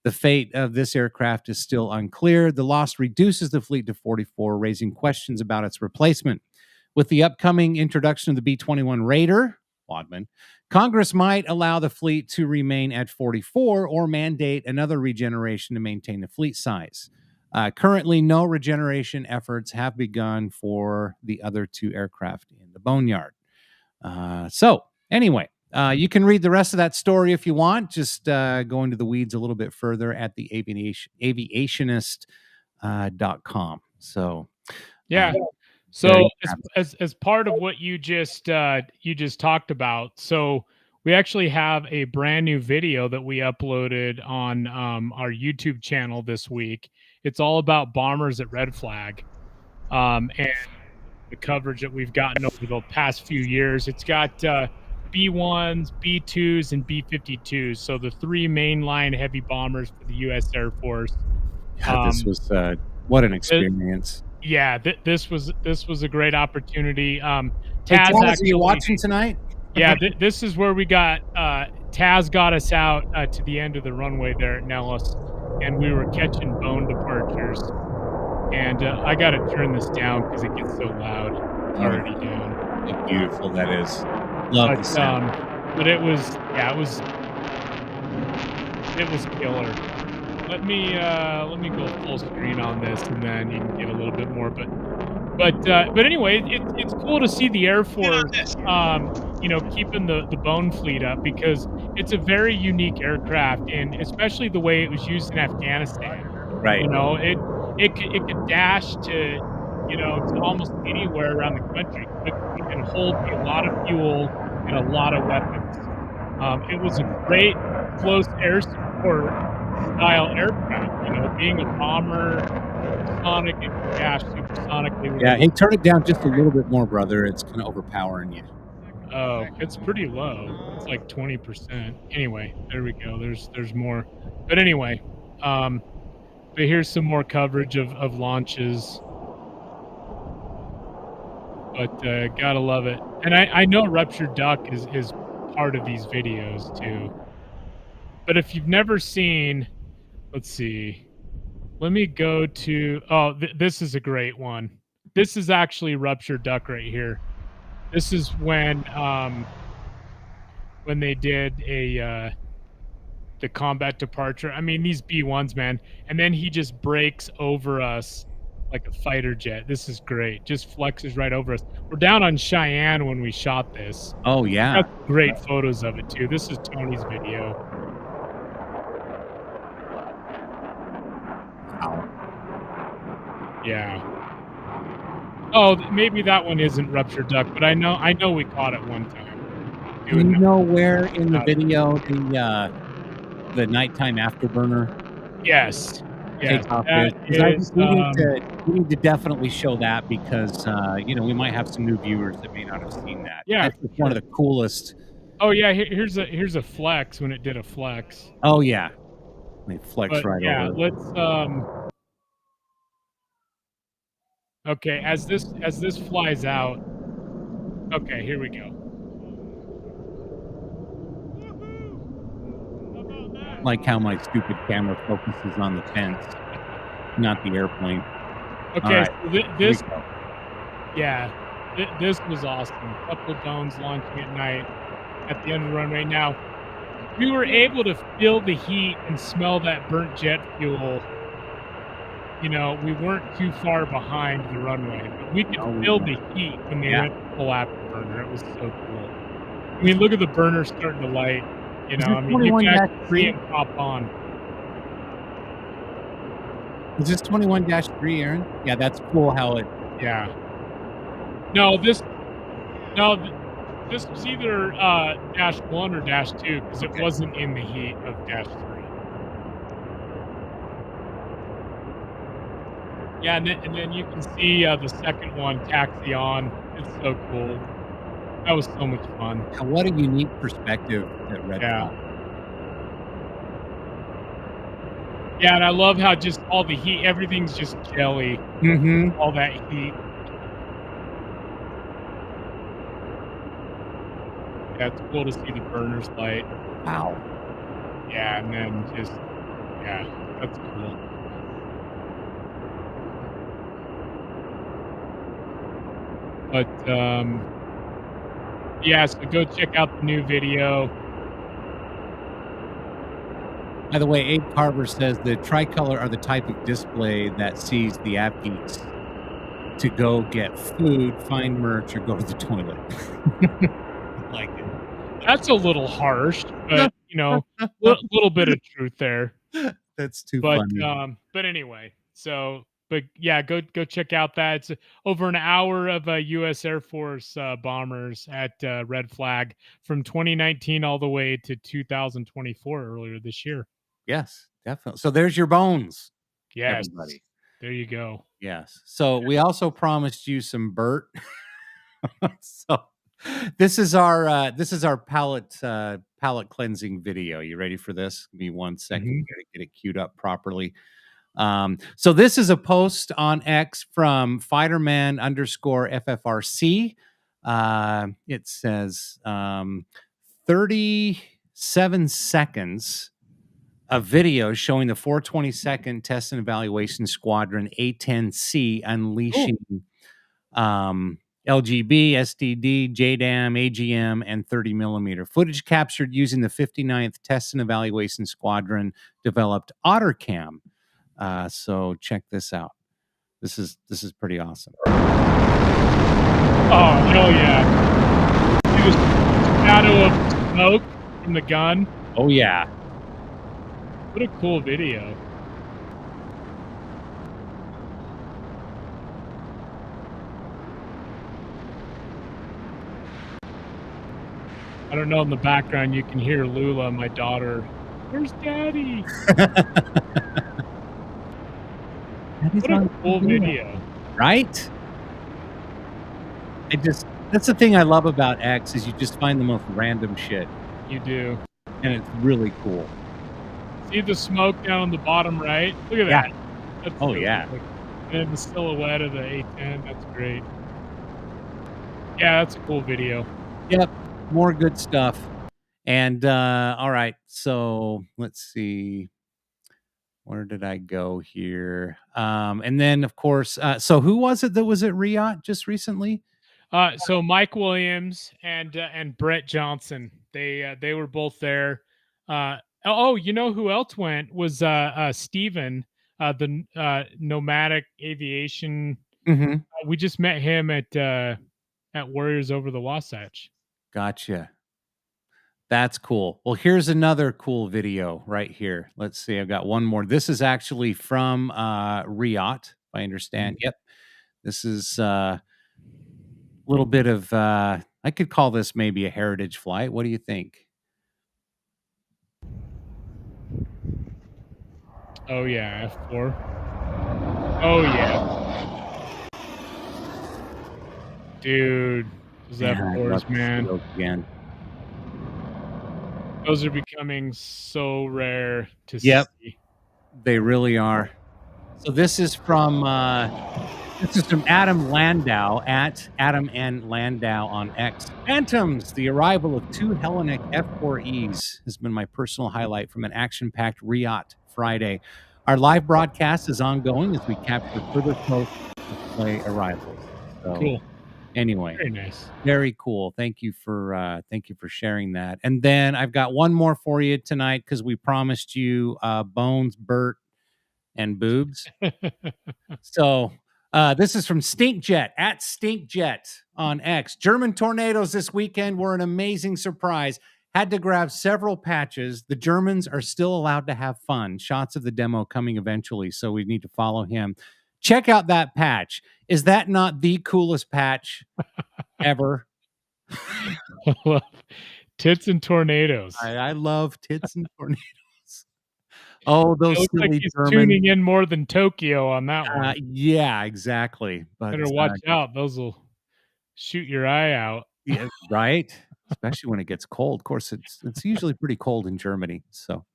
The fate of this aircraft is still unclear. The loss reduces the fleet to 44, raising questions about its replacement. With the upcoming introduction of the B-21 Raider, Wadman, Congress might allow the fleet to remain at 44 or mandate another regeneration to maintain the fleet size. Currently, no regeneration efforts have begun for the other 2 aircraft in the Boneyard. So, anyway. You can read the rest of that story if you want. Just go into the weeds a little bit further at the aviationist.com. So, yeah. So as part of what you just talked about, so we actually have a brand new video that we uploaded on our YouTube channel this week. It's all about bombers at Red Flag, and the coverage that we've gotten over the past few years. It's got B-1s, B-2s, and B-52s. So the 3 mainline heavy bombers for the U.S. Air Force. Yeah, this was What an experience. This was a great opportunity. Taz, are you watching tonight? Yeah, this is where we got Taz got us out to the end of the runway there at Nellis, and we were catching bone departures. And I got to turn this down because it gets so loud. It's already down. How beautiful that is. Love the sound. But it was killer. Let me go full screen on this, and then you can get a little bit more. But anyway, it's cool to see the Air Force, keeping the Bone fleet up, because it's a very unique aircraft, and especially the way it was used in Afghanistan. Right. It could dash to almost anywhere around the country. It can hold a lot of fuel and a lot of weapons. It was a great close air support style aircraft. Being a bomber, sonic, it can dash supersonically. Yeah, hey, turn it down just a little bit more, brother. It's kind of overpowering you. Oh, it's pretty low. It's like 20%. Anyway, there we go. There's more. But anyway, but here's some more coverage of launches. But gotta love it. And I know Ruptured Duck is part of these videos too. But if you've never seen, let's see. Let me go to, this is a great one. This is actually Ruptured Duck right here. This is when they did the combat departure. I mean, these B-1s, man. And then he just breaks over us like a fighter jet. This is great. Just flexes right over us. We're down on Cheyenne when we shot this. Oh, yeah. Got great photos of it, too. This is Tony's video. Wow. Yeah. Oh, maybe that one isn't Ruptured Duck, but I know we caught it one time. Do you know where in the video the nighttime afterburner? Yes. Takeoff is? We need to definitely show that, because we might have some new viewers that may not have seen that. Yeah, that's one of the coolest. Oh yeah, here's a flex when it did a flex. Oh yeah, they flex right over. Yeah, let's okay, as this flies out. Okay, here we go. Like how my stupid camera focuses on the tents, not the airplane. Okay, right. so this was awesome. A couple of bones launching at night at the end of the runway. Now, we were able to feel the heat and smell that burnt jet fuel. We weren't too far behind the runway, but we could feel the heat when they went full afterburner. It was so cool. I mean, look at the burner starting to light. You can actually see it pop on. Is this 21-3, Aaron? Yeah, that's cool how it... Yeah. No, this was either -1 or -2, because it wasn't in the heat of -3. Yeah, and then you can see the second one taxi on. It's so cool. That was so much fun. What a unique perspective that Red. Yeah, and I love how just all the heat, everything's just jelly. Mm-hmm. All that heat. Yeah, it's cool to see the burners light. Wow. Yeah, and then just, that's cool. But, so go check out the new video. By the way, Abe Carver says the tricolor are the type of display that sees the Afghans to go get food, find merch, or go to the toilet. Like it. That's a little harsh, but a little bit of truth there. That's too funny. But anyway, but yeah, go check out that. It's over an hour of U.S. Air Force bombers at Red Flag from 2019 all the way to 2024 earlier this year. Yes, definitely. So there's your bones. Yes, everybody. There you go. Yes. So we also promised you some Burt. So this is our palate cleansing video. You ready for this? Give me 1 second. Gotta get it queued up properly. So this is a post on X from Fighterman_FFRC. It says 37 seconds of video showing the 422nd Test and Evaluation Squadron A-10C unleashing LGB, SDD, JDAM, AGM, and 30 millimeter footage captured using the 59th Test and Evaluation Squadron developed OtterCam. So check this out. This is pretty awesome. Oh hell yeah! See the shadow of smoke from the gun. Oh yeah. What a cool video. I don't know, in the background you can hear Lula, my daughter. Where's Daddy? What a cool video. Right? That's the thing I love about X is you just find the most random shit. You do. And it's really cool. See the smoke down on the bottom right? Look at that. That's really yeah. Cool. And the silhouette of the A-10, that's great. Yeah, that's a cool video. Yep. More good stuff. And all right, so let's see. Where did I go here? And then of course, so who was it that was at RIAT just recently? So Mike Williams and Brett Johnson. They were both there. Oh, you know who else went was Steven, the Nomadic Aviation. Mm-hmm. We just met him at Warriors Over the Wasatch. Gotcha. That's cool. Well, here's another cool video right here. Let's see. I've got one more. This is actually from RIAT, if I understand. Yep. This is a little bit of, I could call this maybe a heritage flight. What do you think? Oh, yeah. F4. Oh, yeah. Dude. Those F4s, man. Again. Those are becoming so rare to see. They really are. So this is from Adam Landau at Adam N. Landau on X. Phantoms, the arrival of 2 Hellenic F4Es has been my personal highlight from an action-packed RIAT Friday. Our live broadcast is ongoing as we capture further post-display arrivals. So, cool. Anyway, very nice, very cool. Thank you for sharing that. And then I've got one more for you tonight because we promised you Bones, Bert, and Boobs. So this is from Stinkjet at Stinkjet on X. German tornadoes this weekend were an amazing surprise. Had to grab several patches. The Germans are still allowed to have fun. Shots of the demo coming eventually, so we need to follow him. Check out that patch. Is that not the coolest patch ever? Tits and tornadoes. I love tits and tornadoes. Oh, those silly like he's German... tuning in more than Tokyo on that one. Yeah, exactly. But better watch out. Those will shoot your eye out. Yeah, right. Especially when it gets cold. Of course, it's usually pretty cold in Germany. So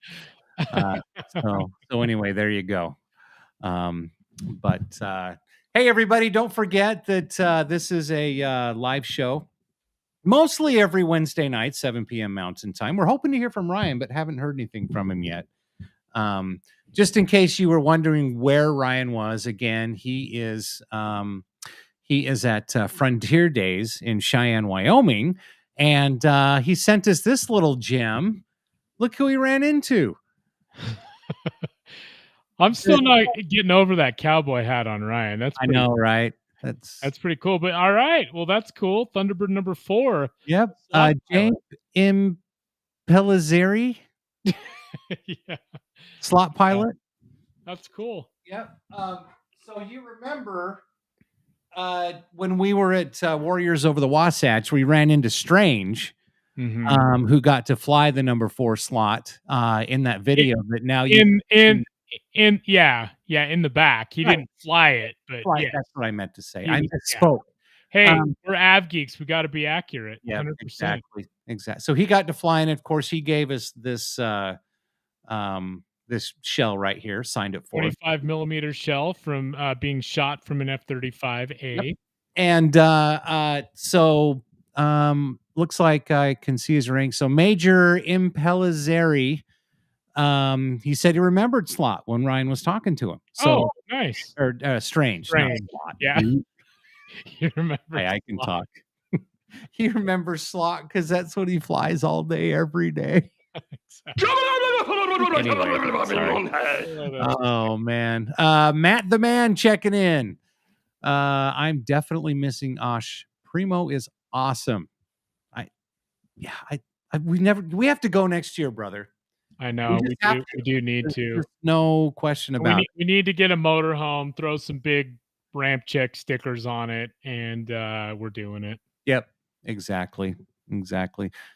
anyway, there you go. But hey, everybody, don't forget that this is a live show, mostly every Wednesday night, 7 p.m. Mountain Time. We're hoping to hear from Ryan, but haven't heard anything from him yet. Just in case you were wondering where Ryan was, again, he is at Frontier Days in Cheyenne, Wyoming, and he sent us this little gem. Look who he ran into. I'm still not getting over that cowboy hat on Ryan. I know, right? That's pretty cool. But all right, well, that's cool. Thunderbird number 4. Yep. James M. Pellizzeri. Yeah. Slot pilot. That's cool. Yep. So you remember when we were at Warriors Over the Wasatch, we ran into Strange, who got to fly the number 4 slot in that video. But now in the back. He didn't fly it, but yeah. That's what I meant to say. I misspoke. Hey, we're av geeks. We got to be accurate. Yeah, 100%. Exactly. So he got to fly, and of course, he gave us this this shell right here. Signed it for 25 millimeter shell from being shot from an F-35A. Yep. And so looks like I can see his rank. So Major Impellizzeri, he said he remembered Slot when Ryan was talking to him. So nice. Or Strange. Strange. Slot. Yeah. You remember? I can talk. He remembers Slot because that's what he flies all day, every day. Anyway, oh man, Matt the Man checking in. I'm definitely missing Osh. Primo is awesome. We have to go next year, brother. I know we do need to. There's no question about it. We need to get a motorhome, throw some big RampCheck stickers on it, and we're doing it. Yep, exactly.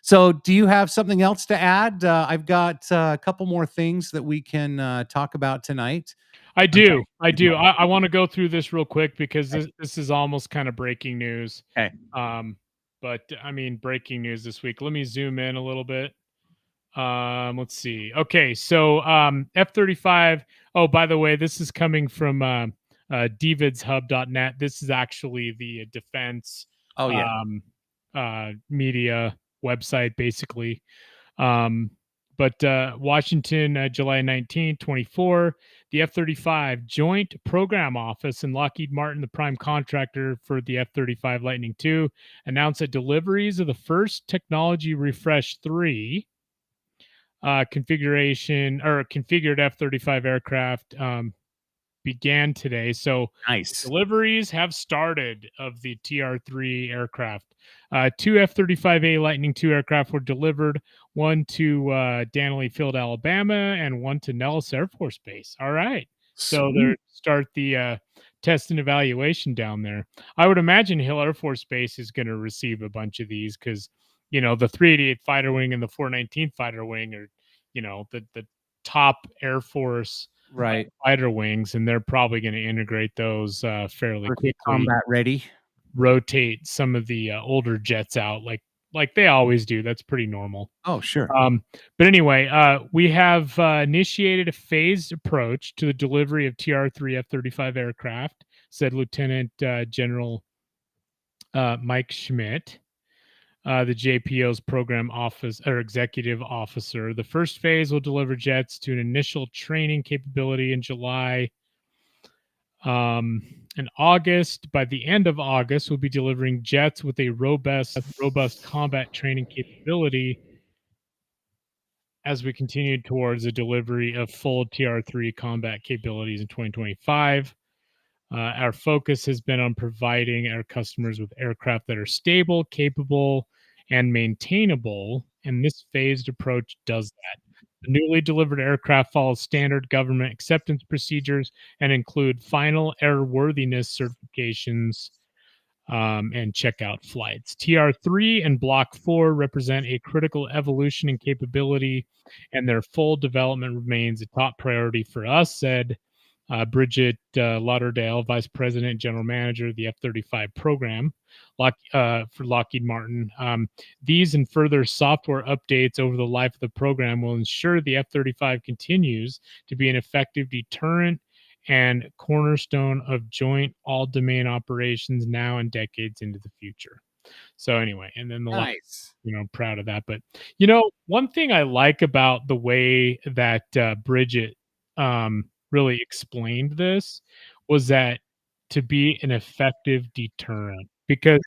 So do you have something else to add? I've got a couple more things that we can talk about tonight. I do. I want to go through this real quick because this is almost kind of breaking news. Okay. But I mean, breaking news this week. Let me zoom in a little bit. Let's see. Okay, so F-35. Oh, by the way, this is coming from dvidshub.net. This is actually the defense media website, basically. But Washington, July 19, 24, the F-35 Joint Program Office and Lockheed Martin, the prime contractor for the F-35 Lightning II, announced that deliveries of the first Technology Refresh 3 configured F-35 aircraft began today. So nice. Deliveries have started of the TR-3 aircraft. 2 F-35A Lightning II aircraft were delivered, one to Danley Field, Alabama, and one to Nellis Air Force Base. All right. So they start the test and evaluation down there. I would imagine Hill Air Force Base is going to receive a bunch of these because, the 388 Fighter Wing and the 419 Fighter Wing are, the top Air Force fighter wings, and they're probably going to integrate those fairly quickly. Combat ready. Rotate some of the older jets out like they always do. That's pretty normal. Oh, sure. But anyway, we have initiated a phased approach to the delivery of TR-3 F-35 aircraft, said Lieutenant General Mike Schmidt, the JPO's program office or executive officer. The first phase will deliver jets to an initial training capability in July. In August, by the end of August, we'll be delivering jets with a robust combat training capability as we continue towards the delivery of full TR-3 combat capabilities in 2025. Our focus has been on providing our customers with aircraft that are stable, capable, and maintainable, and this phased approach does that. The newly delivered aircraft follow standard government acceptance procedures and include final airworthiness certifications and checkout flights. TR-3 and Block 4 represent a critical evolution in capability, and their full development remains a top priority for us, said Bridget Lauderdale, Vice President, General Manager of the F-35 program for Lockheed Martin. These and further software updates over the life of the program will ensure the F-35 continues to be an effective deterrent and cornerstone of joint all-domain operations now and decades into the future. So anyway, and then the last, proud of that. But, one thing I like about the way that Bridget really explained this was that to be an effective deterrent, because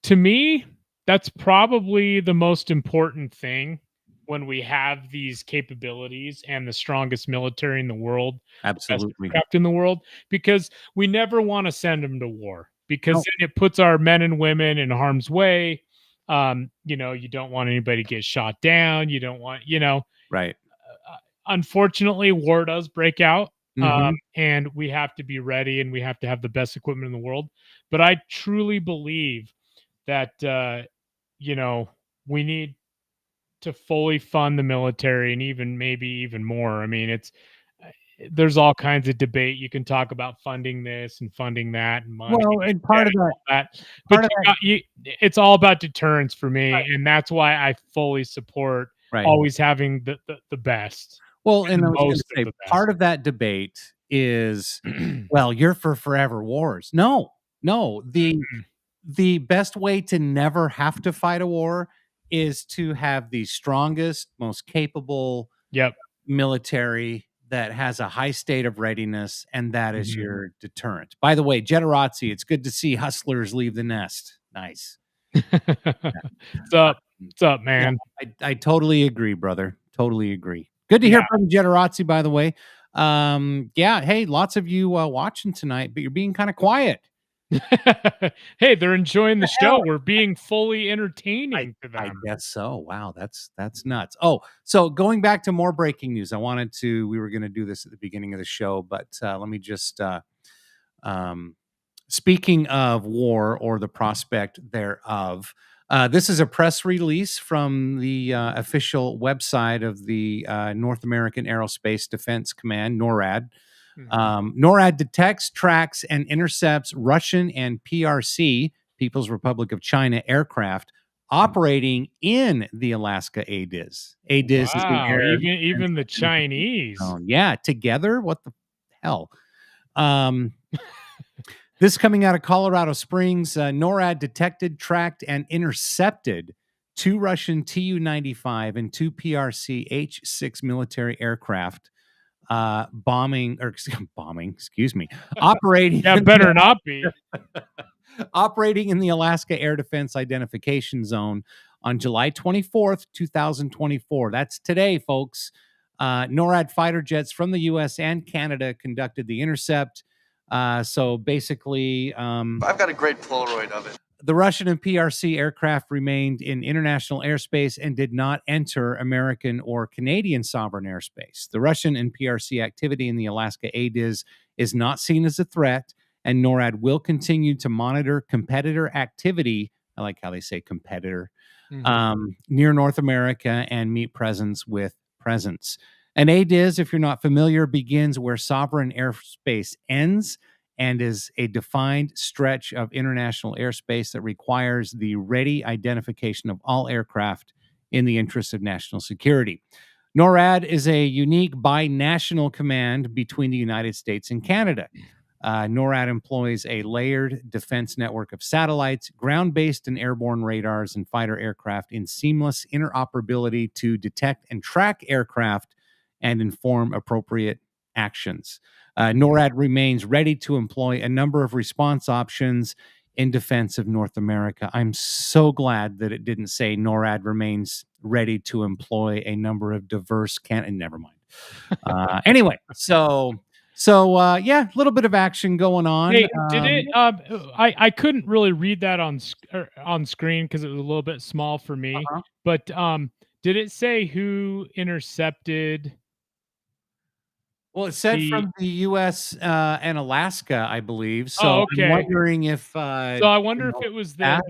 to me, that's probably the most important thing when we have these capabilities and the strongest military in the world, absolutely, aircraft in the world, because we never want to send them to war because then it puts our men and women in harm's way. You don't want anybody to get shot down. You don't want, right. Unfortunately, war does break out. And we have to be ready and we have to have the best equipment in the world. But I truly believe that, we need to fully fund the military and maybe even more. I mean, there's all kinds of debate. You can talk about funding this and funding that and money. Well, and part of that, but it's all about deterrence for me. Right. And that's why I fully support always having the best. Well, and I was going to say, part of that debate is, well, you're for forever wars. No. The best way to never have to fight a war is to have the strongest, most capable military that has a high state of readiness, and that is your deterrent. By the way, Generazzi, it's good to see hustlers leave the nest. Nice. What's up? What's up, man? Yeah, I totally agree, brother. Totally agree. Good to hear from Generazzi, by the way. Hey, lots of you watching tonight, but you're being kind of quiet. Hey, they're enjoying the show. We're being fully entertaining to them. I guess so. Wow, that's nuts. Oh, so going back to more breaking news, we were going to do this at the beginning of the show, but let me just speaking of war or the prospect thereof, this is a press release from the official website of the North American Aerospace Defense Command, NORAD. NORAD detects, tracks, and intercepts Russian and PRC, People's Republic of China, aircraft operating in the Alaska ADIZ. ADIZ is the air. Even the Chinese. Together? What the hell? This coming out of Colorado Springs, NORAD detected, tracked, and intercepted 2 Russian Tu-95 and 2 PRC H-6 military aircraft operating. Better not be. Operating in the Alaska Air Defense Identification Zone on July 24th, 2024. That's today, folks. NORAD fighter jets from the U.S. and Canada conducted the intercept. So basically, I've got a great Polaroid of it. The Russian and PRC aircraft remained in international airspace and did not enter American or Canadian sovereign airspace. The Russian and PRC activity in the Alaska ADIZ is not seen as a threat, and NORAD will continue to monitor competitor activity. I like how they say competitor near North America and meet presence with presence. An ADIZ, if you're not familiar, begins where sovereign airspace ends and is a defined stretch of international airspace that requires the ready identification of all aircraft in the interest of national security. NORAD is a unique binational command between the United States and Canada. NORAD employs a layered defense network of satellites, ground-based and airborne radars, and fighter aircraft in seamless interoperability to detect and track aircraft and inform appropriate actions. NORAD remains ready to employ a number of response options in defense of North America. I'm so glad that it didn't say NORAD remains ready to employ a number of diverse never mind. Anyway, so a little bit of action going on. Hey, did it? I couldn't really read that on screen because it was a little bit small for me. But did it say who intercepted? Well, it said from the U.S. And Alaska, I believe. So I'm wondering if. So I wonder if it was the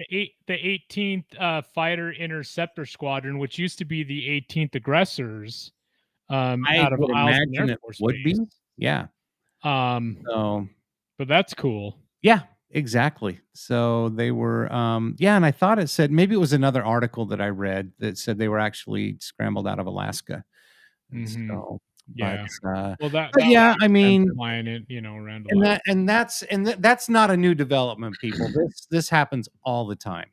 18th Fighter Interceptor Squadron, which used to be the 18th Aggressors. I would imagine it would be. Yeah. But that's cool. Yeah, exactly. So they were. And I thought it said maybe it was another article that I read that said they were actually scrambled out of Alaska. So. Yeah. I mean, around that's not a new development, people. This happens all the time.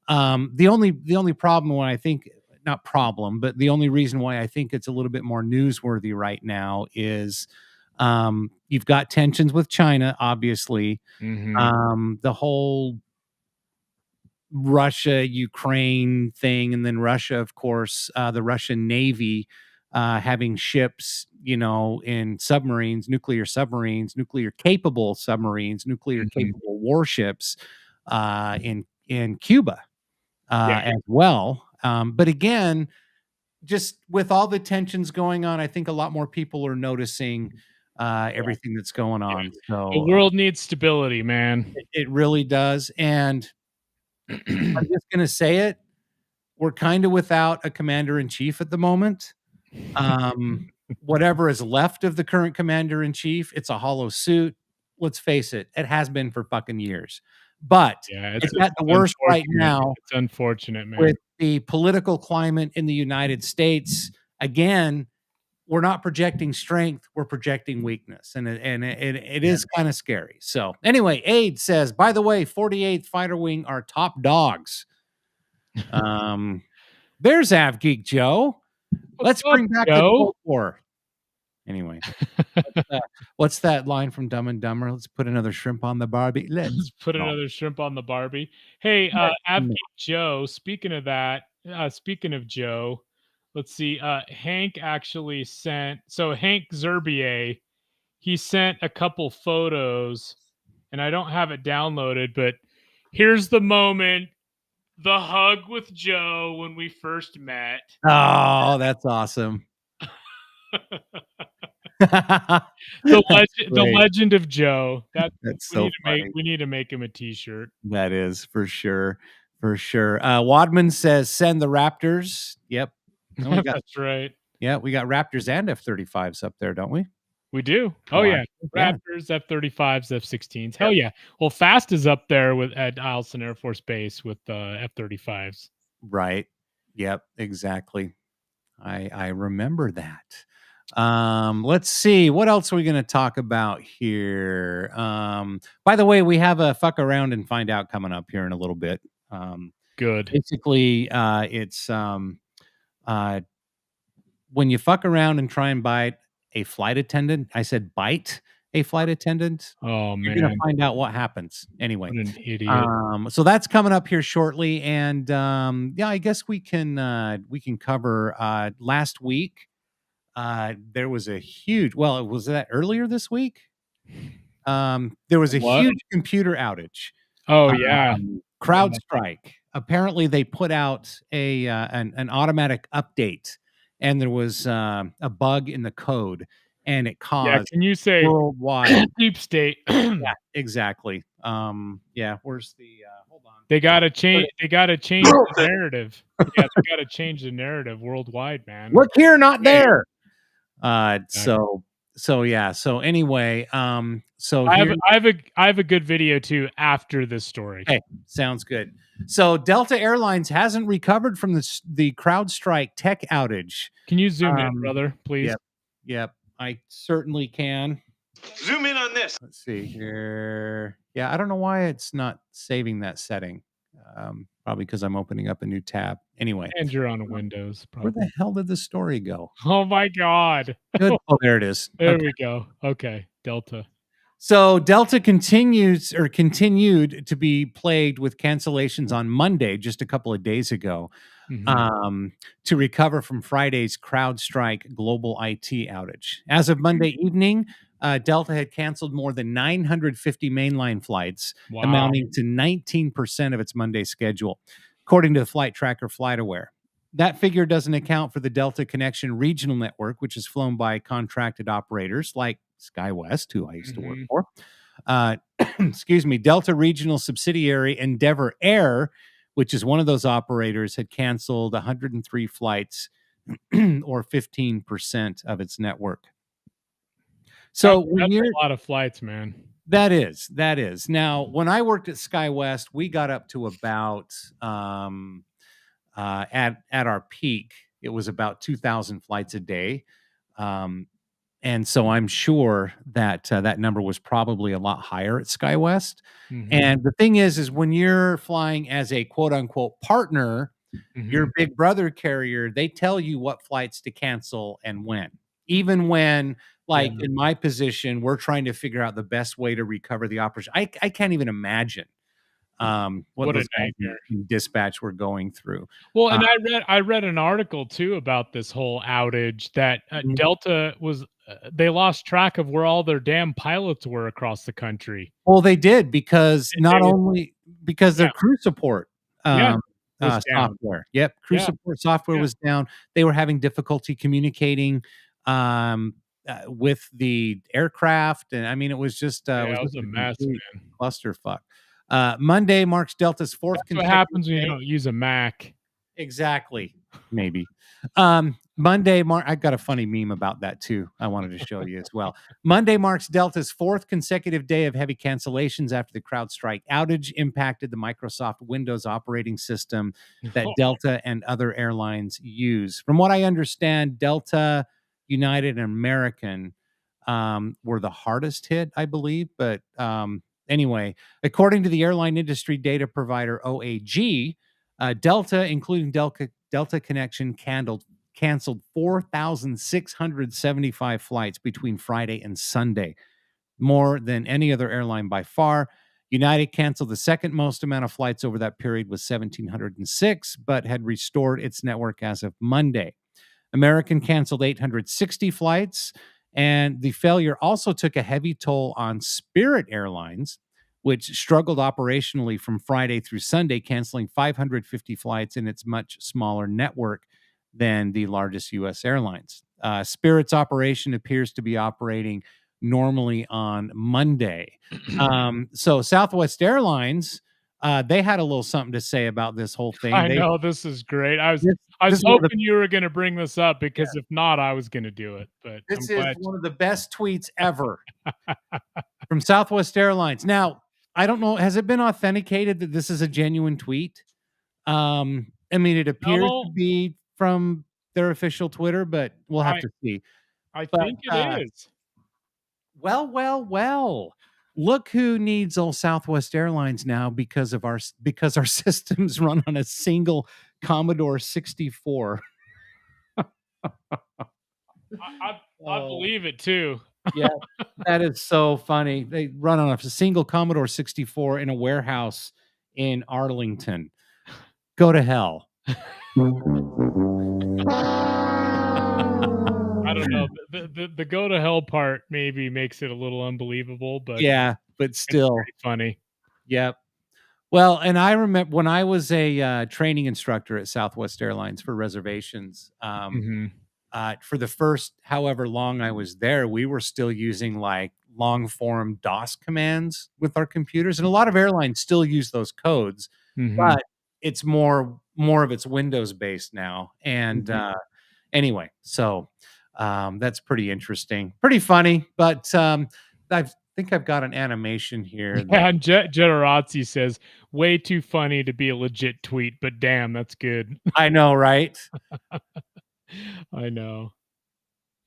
The only problem when I think not problem, but the only reason why I think it's a little bit more newsworthy right now is you've got tensions with China, obviously. The whole Russia-Ukraine thing, and then Russia, of course, the Russian Navy having ships, in submarines, nuclear capable submarines, nuclear capable warships in Cuba as well. But again, just with all the tensions going on, I think a lot more people are noticing everything that's going on. So the world needs stability, man. It really does. And I'm just going to say it. We're kind of without a commander-in-chief at the moment. Whatever is left of the current commander-in-chief, it's a hollow suit. Let's face it, it has been for fucking years. But it's at the worst right now. It's unfortunate, man. With the political climate in the United States, again, we're not projecting strength, we're projecting weakness. And it is kind of scary. So anyway, Aid says, by the way, 48th Fighter Wing are top dogs. There's AvGeek Joe. Let's bring back the Cold War. Anyway, what's that line from Dumb and Dumber? Let's put another shrimp on the Barbie. Let's put another shrimp on the Barbie. Hey, AvGeek Joe, speaking of that, speaking of Joe, let's see. Hank actually sent, so Hank Zerbier, he sent a couple photos, and I don't have it downloaded, but here's the moment. The hug with Joe when we first met. Oh, that's awesome. The legend of Joe. That's so funny. We need to make him a t-shirt. That is for sure. For sure. Wadman says send the Raptors. Yep. That's right. Yeah, we got Raptors and F-35s up there, don't we? We do. Oh yeah. Raptors, F-35s, F-16s. Hell yeah. Well, Fast is up there at Eielson Air Force Base with F-35s. Right. Yep, exactly. I remember that. Let's see. What else are we going to talk about here? By the way, we have a fuck around and find out coming up here in a little bit. Good. Basically, it's when you fuck around and try and bite a flight attendant. I said bite a flight attendant. Oh man, you're gonna find out what happens anyway. What an idiot. So that's coming up here shortly, and yeah, I guess we can cover. Last week, there was a huge. Well, was that earlier this week? There was a huge computer outage. Oh yeah, CrowdStrike. Apparently, they put out an automatic update, and there was a bug in the code, and it caused. Yeah, can you say worldwide deep state? Yeah, exactly. Yeah, where's the? Hold on. They gotta change. They gotta change the narrative. Yeah, they gotta change the narrative worldwide, man. Look here, not there. So yeah. So anyway, so I have a good video too after this story. Okay, sounds good. So Delta Airlines hasn't recovered from the CrowdStrike tech outage. Can you zoom in, brother, please? Yep, I certainly can. Zoom in on this. Let's see here. Yeah, I don't know why it's not saving that setting. Probably because I'm opening up a new tab. Anyway. And you're on Windows. Probably. Where the hell did the story go? Oh my God. Good. Oh, there it is. There we go. Okay. Delta. So Delta continued to be plagued with cancellations on Monday, just a couple of days ago, to recover from Friday's CrowdStrike global IT outage. As of Monday evening, Delta had canceled more than 950 mainline flights, amounting to 19% of its Monday schedule, according to the flight tracker FlightAware. That figure doesn't account for the Delta Connection regional network, which is flown by contracted operators like SkyWest, who I used to work for. Excuse me, Delta regional subsidiary Endeavor Air, which is one of those operators, had canceled 103 flights, or 15% of its network. So that's a lot of flights, man. That is. Now, when I worked at SkyWest, we got up to about at our peak, it was about 2,000 flights a day. And so I'm sure that that number was probably a lot higher at SkyWest. And the thing is when you're flying as a quote unquote partner, your big brother carrier, they tell you what flights to cancel and when. Even when, like in my position, we're trying to figure out the best way to recover the operation. I can't even imagine what a nightmare dispatch we're going through. Well, and I read an article too about this whole outage that Delta was they lost track of where all their damn pilots were across the country. Well, they did because because their crew support software. Yep, crew support software was down. They were having difficulty communicating with the aircraft, and I mean, it was just it was a mess, man. Clusterfuck. Monday marks Delta's fourth. That's what happens when you don't use a Mac. Exactly. Maybe. Monday I've got a funny meme about that too. I wanted to show you as well. Monday marks Delta's fourth consecutive day of heavy cancellations after the CrowdStrike outage impacted the Microsoft Windows operating system that Delta and other airlines use. From what I understand, Delta United, and American were the hardest hit, I believe. But anyway, according to the airline industry data provider OAG, Delta, including Delta Connection, canceled 4,675 flights between Friday and Sunday, more than any other airline by far. United canceled the second most amount of flights over that period with 1,706, but had restored its network as of Monday. American canceled 860 flights, and the failure also took a heavy toll on Spirit Airlines, which struggled operationally from Friday through Sunday, canceling 550 flights in its much smaller network than the largest U.S. airlines. Spirit's operation appears to be operating normally on Monday. So Southwest Airlines, they had a little something to say about this whole thing. I know, this is great. I was hoping you were going to bring this up, because if not, I was going to do it. But this is one of the best tweets ever from Southwest Airlines. Now, I don't know, has it been authenticated that this is a genuine tweet? I mean, it appears to be from their official Twitter, but we'll have to see. I think it is. Well. Look who needs old Southwest Airlines now because our systems run on a single Commodore 64. I believe it too. Yeah, that is so funny. They run on a single Commodore 64 in a warehouse in Arlington. Go to hell. I don't know. The go to hell part maybe makes it a little unbelievable, but yeah, but still it's funny. Yep. Well, and I remember when I was a training instructor at Southwest Airlines for reservations, for the first however long I was there, we were still using like long form DOS commands with our computers, and a lot of airlines still use those codes, but it's more of it's Windows based now. And anyway, so that's pretty interesting, pretty funny. But I think I've got an animation here. Yeah, and Generazzi says, way too funny to be a legit tweet, but damn, that's good. I know, right? I know.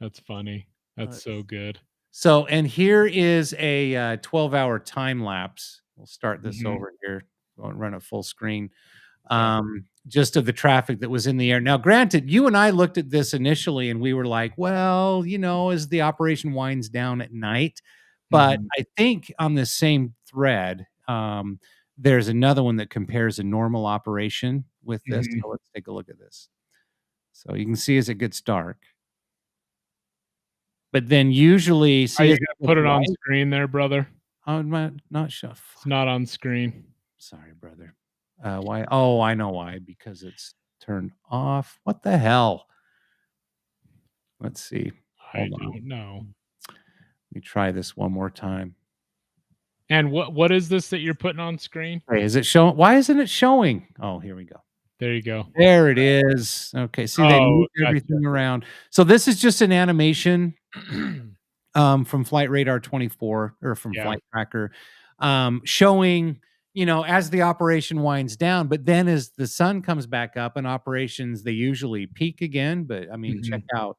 That's funny. That's so good. So, and here is a 12-hour time lapse. We'll start this over here. Won't run at full screen. Just of the traffic that was in the air. Now, granted, you and I looked at this initially and we were like, well, you know, as the operation winds down at night. But I think on the same thread, there's another one that compares a normal operation with this. So let's take a look at this. So you can see as it gets dark. But then usually... Are you going to put it on screen there, brother? I'm not sure. It's not on screen. Sorry, brother. Why? Oh, I know why. Because it's turned off. What the hell? Let's see. I don't know. Let me try this one more time. And what is this that you're putting on screen? Hey, is it showing? Why isn't it showing? Oh, here we go. There you go. There it is. Okay. See, they moved everything around. So this is just an animation from Flight Radar 24 or from Flight Tracker, showing, you know, as the operation winds down, but then as the sun comes back up and operations, they usually peak again. But I mean, check out.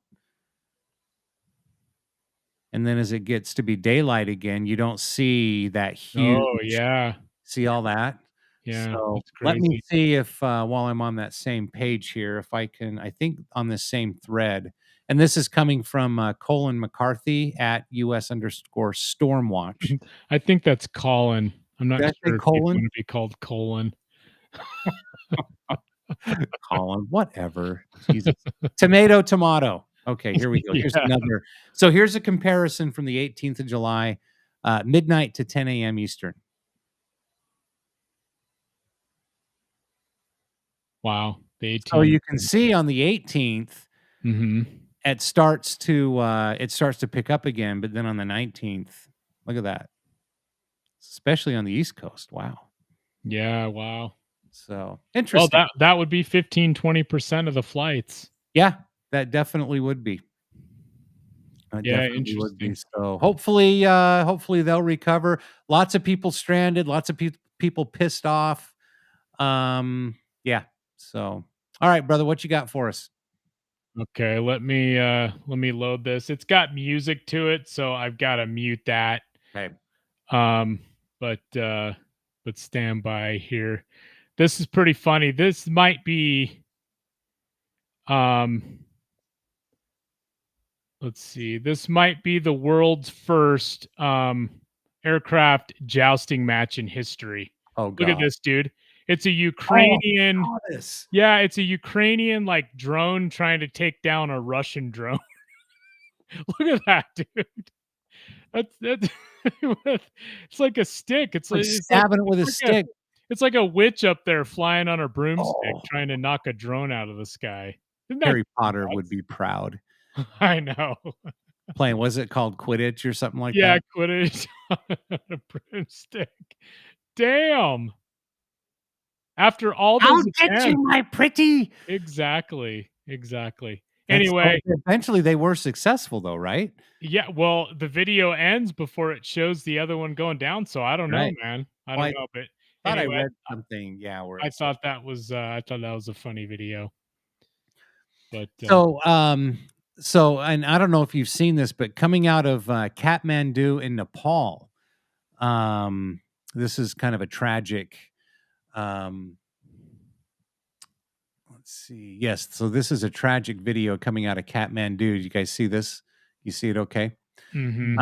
And then as it gets to be daylight again, you don't see that huge. Oh, yeah. See all that? Yeah. So let me see if while I'm on that same page here, if I can, I think on this same thread, and this is coming from Colin McCarthy at US_Stormwatch. I think that's Colin. I'm not sure if it's Colin? going to be called Colin. Colin, whatever. Jesus. Tomato. Okay, here we go. Here's another. So here's a comparison from the 18th of July, midnight to 10 a.m. Eastern. Wow. The 18th. So you can see on the 18th, it starts to pick up again, but then on the 19th, look at that. Especially on the East Coast. Wow. Yeah, wow. So interesting. Well, that would be 15-20% of the flights. Yeah, that definitely would be. Interesting. So hopefully they'll recover. Lots of people stranded, lots of people pissed off. Yeah. So, all right, brother, what you got for us? Okay, let me load this. It's got music to it, so I've got to mute that. Okay. But stand by here. This is pretty funny. This might be let's see. This might be the world's first aircraft jousting match in history. Oh, God. Look at this, dude. It's a Ukrainian. Oh, yeah, it's a Ukrainian like drone trying to take down a Russian drone. Look at that, dude. That's it's like a stick. It's like stabbing it with a stick. It's like a witch up there flying on her broomstick trying to knock a drone out of the sky. Harry Potter would be proud. I know. Playing, was it called Quidditch or something like that? Yeah, Quidditch on a broomstick. Damn. After all those I'll get you, my pretty. Exactly. Anyway, eventually they were successful though, right? Yeah, well, the video ends before it shows the other one going down, so I don't know, man. I don't know, but thought anyway, I read something, where I thought that was a funny video. But so and I don't know if you've seen this, but coming out of Kathmandu in Nepal, this is kind of a tragic let's see. Yes, so this is a tragic video coming out of Kathmandu. You guys see this? You see it okay? Mm-hmm.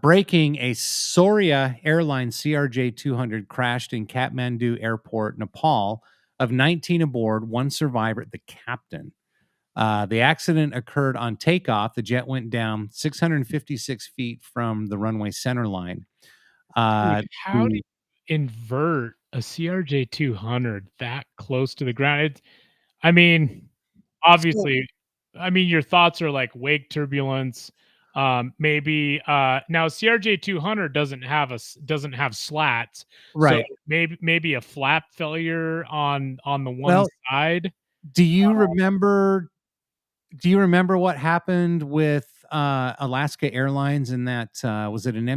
Breaking, a Saurya Airlines CRJ-200 crashed in Kathmandu Airport, Nepal. Of 19 aboard, one survivor, the captain. The accident occurred on takeoff. The jet went down 656 feet from the runway center line. How do you invert a CRJ-200 that close to the ground? Obviously, your thoughts are like wake turbulence. Maybe now CRJ-200 doesn't have slats, right? So maybe a flap failure on the one side. Do you remember what happened with Alaska Airlines in that was it an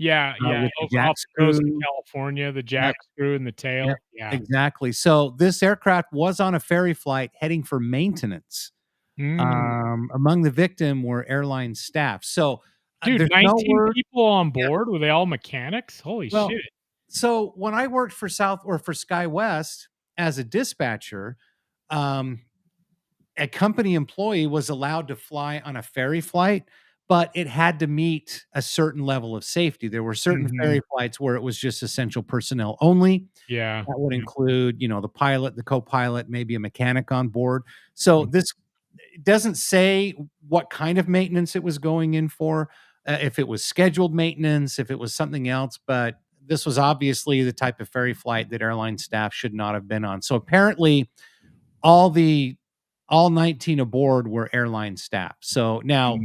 Yeah. MD-80? Off the coast of California, the jack screw in the tail. Yeah, exactly. So this aircraft was on a ferry flight heading for maintenance. Among the victim were airline staff. So, dude, 19 people on board. Were they all mechanics? Holy shit! So when I worked for SkyWest as a dispatcher, a company employee was allowed to fly on a ferry flight, but it had to meet a certain level of safety. There were certain ferry flights where it was just essential personnel only. Yeah. That would include, the pilot, the co-pilot, maybe a mechanic on board. So this doesn't say what kind of maintenance it was going in for, if it was scheduled maintenance, if it was something else, but this was obviously the type of ferry flight that airline staff should not have been on. So apparently all 19 aboard were airline staff. So now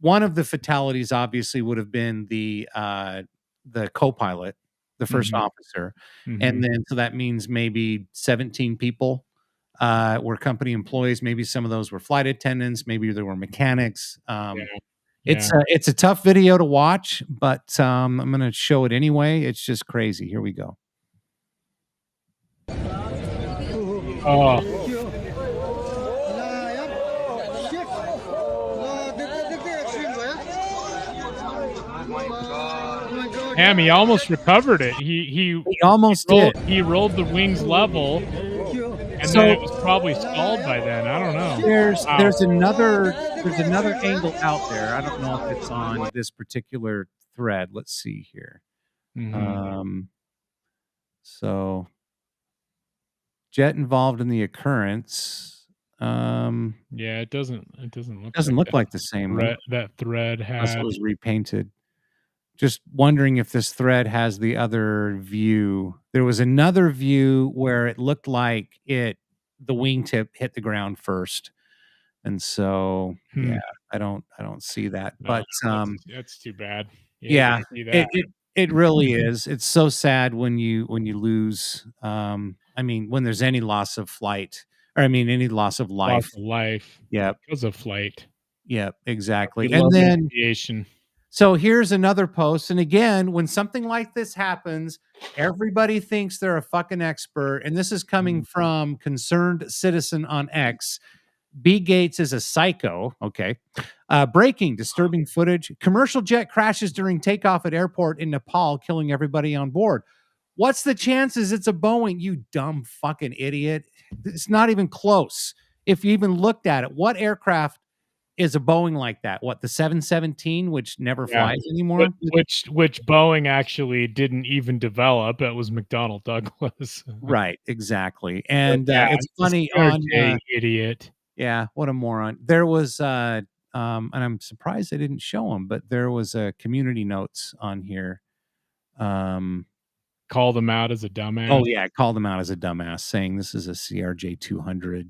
one of the fatalities obviously would have been the co-pilot, the first officer. And then, so that means maybe 17 people were company employees. Maybe some of those were flight attendants. Maybe there were mechanics. It's a tough video to watch, but I'm going to show it anyway. It's just crazy. Here we go. Damn, he almost recovered it. He almost did. He rolled the wings level, and then it was probably stalled by then. I don't know. There's another angle out there. I don't know if it's on this particular thread. Let's see here. So jet involved in the occurrence. Yeah, it doesn't look like the same thread, that thread has. It was repainted. Just wondering if this thread has the other view. There was another view where it looked like the wingtip hit the ground first, and so I don't see that. No, but that's too bad. Yeah, it really is. It's so sad when you lose. When there's any loss of flight, or any loss of life. Loss of life. Yeah, because of flight. Yeah, exactly. And then aviation. So here's another post. And again, when something like this happens, everybody thinks they're a fucking expert. And this is coming from Concerned Citizen on X. B. Gates is a psycho. Okay. Breaking disturbing footage. Commercial jet crashes during takeoff at airport in Nepal, killing everybody on board. What's the chances it's a Boeing, you dumb fucking idiot? It's not even close. If you even looked at it, what aircraft is a Boeing like that? What, the 717, which never flies anymore? Which Boeing actually didn't even develop. It was McDonnell Douglas. Right, exactly. And it's funny on idiot. Yeah, what a moron. There was and I'm surprised they didn't show him, but there was a community notes on here. Called him out as a dumbass. Oh yeah, called him out as a dumbass, saying this is a CRJ-200.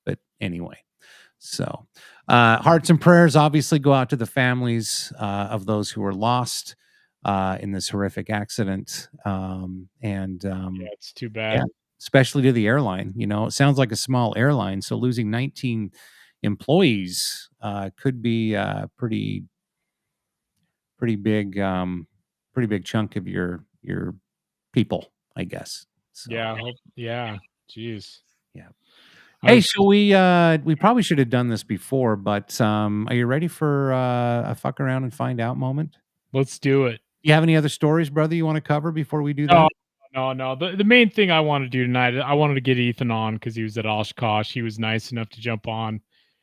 But anyway, so hearts and prayers obviously go out to the families of those who were lost in this horrific accident. It's too bad. Yeah, especially to the airline. You know, it sounds like a small airline, so losing 19 employees could be pretty big chunk of your people, I guess. So, yeah. Jeez. Yeah. Hey, so we probably should have done this before, but are you ready for a fuck around and find out moment? Let's do it. You have any other stories, brother, you want to cover before we do that? No. The main thing I want to do tonight, I wanted to get Ethan on because he was at Oshkosh. He was nice enough to jump on.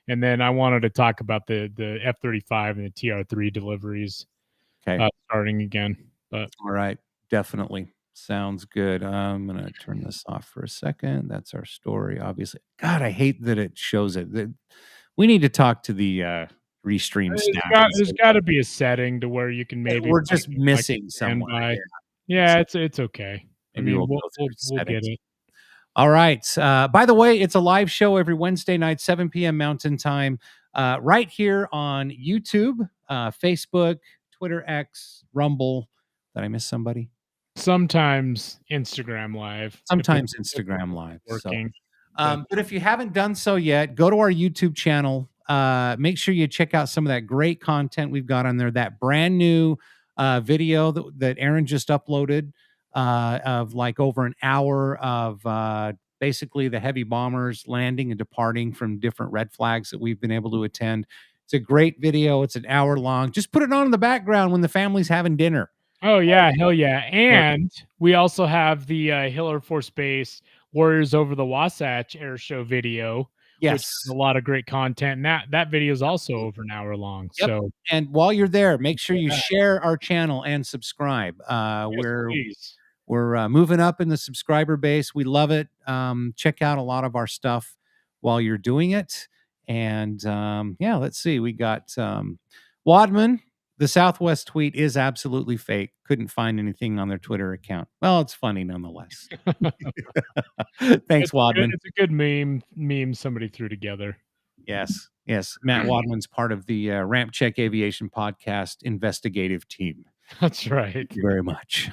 And then I wanted to talk about the F-35 and the TR-3 deliveries starting again. But all right, definitely. Sounds good. I'm going to turn this off for a second. That's our story, obviously. God, I hate that it shows it. We need to talk to the Restream staff. There's got to be a setting to where you can maybe... We're just missing someone. Yeah, it's okay. Maybe we'll get it. All right. By the way, it's a live show every Wednesday night, 7 p.m. Mountain Time, right here on YouTube, Facebook, Twitter, X, Rumble. Did I miss somebody? Sometimes Instagram Live. Sometimes Instagram Live. Working. So, but if you haven't done so yet, go to our YouTube channel. Make sure you check out some of that great content we've got on there. That brand new video that Arron just uploaded of like over an hour of basically the heavy bombers landing and departing from different red flags that we've been able to attend. It's a great video. It's an hour long. Just put it on in the background when the family's having dinner. Oh, yeah. Hell yeah. And we also have the Hill Air Force Base Warriors Over the Wasatch AIRSHOW video. Yes. Which is a lot of great content. And that video is also over an hour long. Yep. So, and while you're there, make sure you share our channel and subscribe. We're moving up in the subscriber base. We love it. Check out a lot of our stuff while you're doing it. And let's see. We got Wadman. The Southwest tweet is absolutely fake. Couldn't find anything on their Twitter account. Well, it's funny nonetheless. Thanks, Wadman. It's a good meme somebody threw together. Yes. Matt Wadman's part of the RampCheck Aviation Podcast investigative team. That's right. Thank you very much.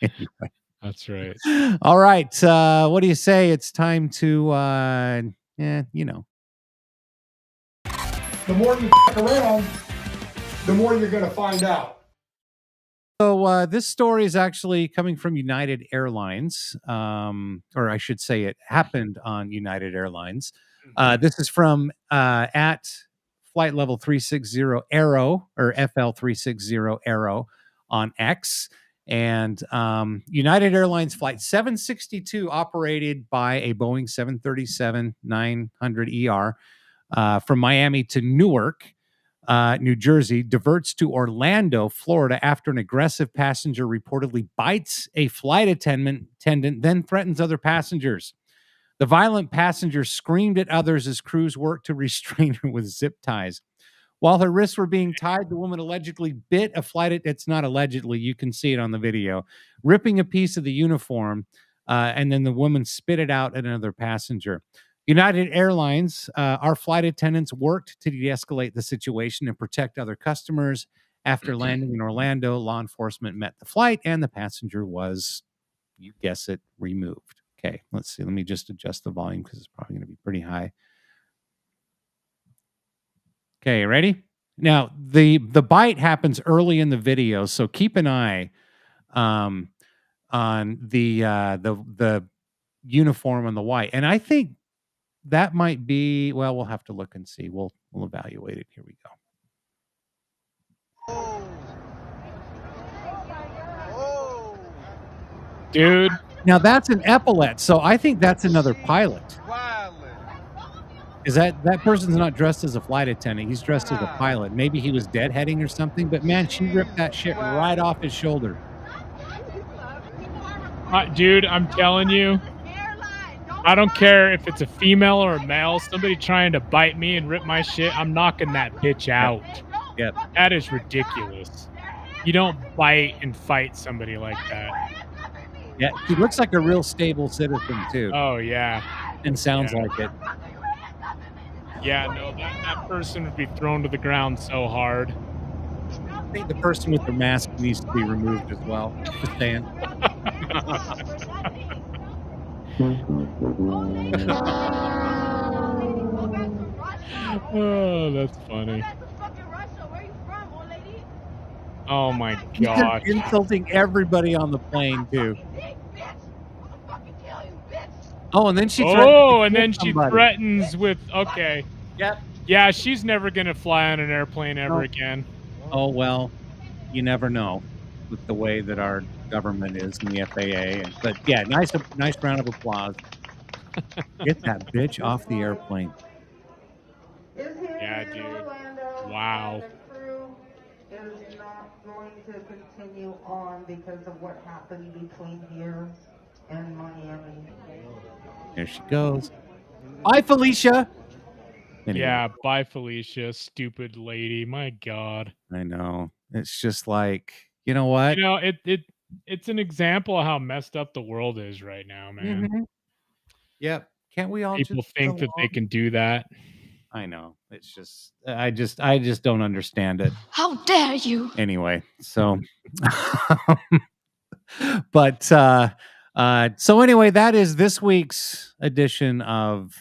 Anyway. That's right. All right. What do you say? It's time to, The more you fuck around, the more you're going to find out. So this story is actually coming from United Airlines, or I should say it happened on United Airlines. This is from at flight level 360 Arrow or FL 360 Arrow on X. And United Airlines Flight 762 operated by a Boeing 737-900ER from Miami to Newark, New Jersey, diverts to Orlando, Florida after an aggressive passenger reportedly bites a flight attendant, then threatens other passengers. The violent passenger screamed at others as crews worked to restrain her with zip ties. While her wrists were being tied, the woman allegedly bit a flight. It's not allegedly. You can see it on the video, ripping a piece of the uniform, and then the woman spit it out at another passenger. United Airlines, our flight attendants worked to de-escalate the situation and protect other customers. After landing in Orlando, law enforcement met the flight and the passenger was, you guess it, removed. Okay, let's see. Let me just adjust the volume because it's probably going to be pretty high. Okay, ready? Now, the bite happens early in the video, so keep an eye on the uniform on the white. And I think that might be, well, we'll have to look and see. We'll evaluate it. Here we go. Dude. Now that's an epaulet, so I think that's another pilot. Is that person's not dressed as a flight attendant? He's dressed as a pilot. Maybe he was deadheading or something. But man, she ripped that shit right off his shoulder. Dude, I'm telling you, I don't care if it's a female or a male. Somebody trying to bite me and rip my shit, I'm knocking that bitch out. Yep. That is ridiculous. You don't bite and fight somebody like that. Yeah, he looks like a real stable citizen too. Oh yeah, and sounds like it. Yeah, no, that person would be thrown to the ground so hard. I think the person with the mask needs to be removed as well. Just saying. Oh, that's funny. Oh my gosh. He's insulting everybody on the plane too. Oh, and then she threatens with, okay. Yep. Yeah, she's never going to fly on an airplane ever again. Oh, well, you never know with the way that our government is in the FAA. But yeah, nice round of applause. Get that bitch off the airplane. Yeah, dude. Wow. Is not going to continue on because of what happened between here and Miami. There she goes. Bye, Felicia. Anyway. Yeah, bye, Felicia. Stupid lady. My God. I know. It's just like, you know what? You know, it's an example of how messed up the world is right now, man. Mm-hmm. Yep. Can't we all people just think that they can do that? I know. It's just I just don't understand it. How dare you? Anyway, so but so anyway, that is this week's edition of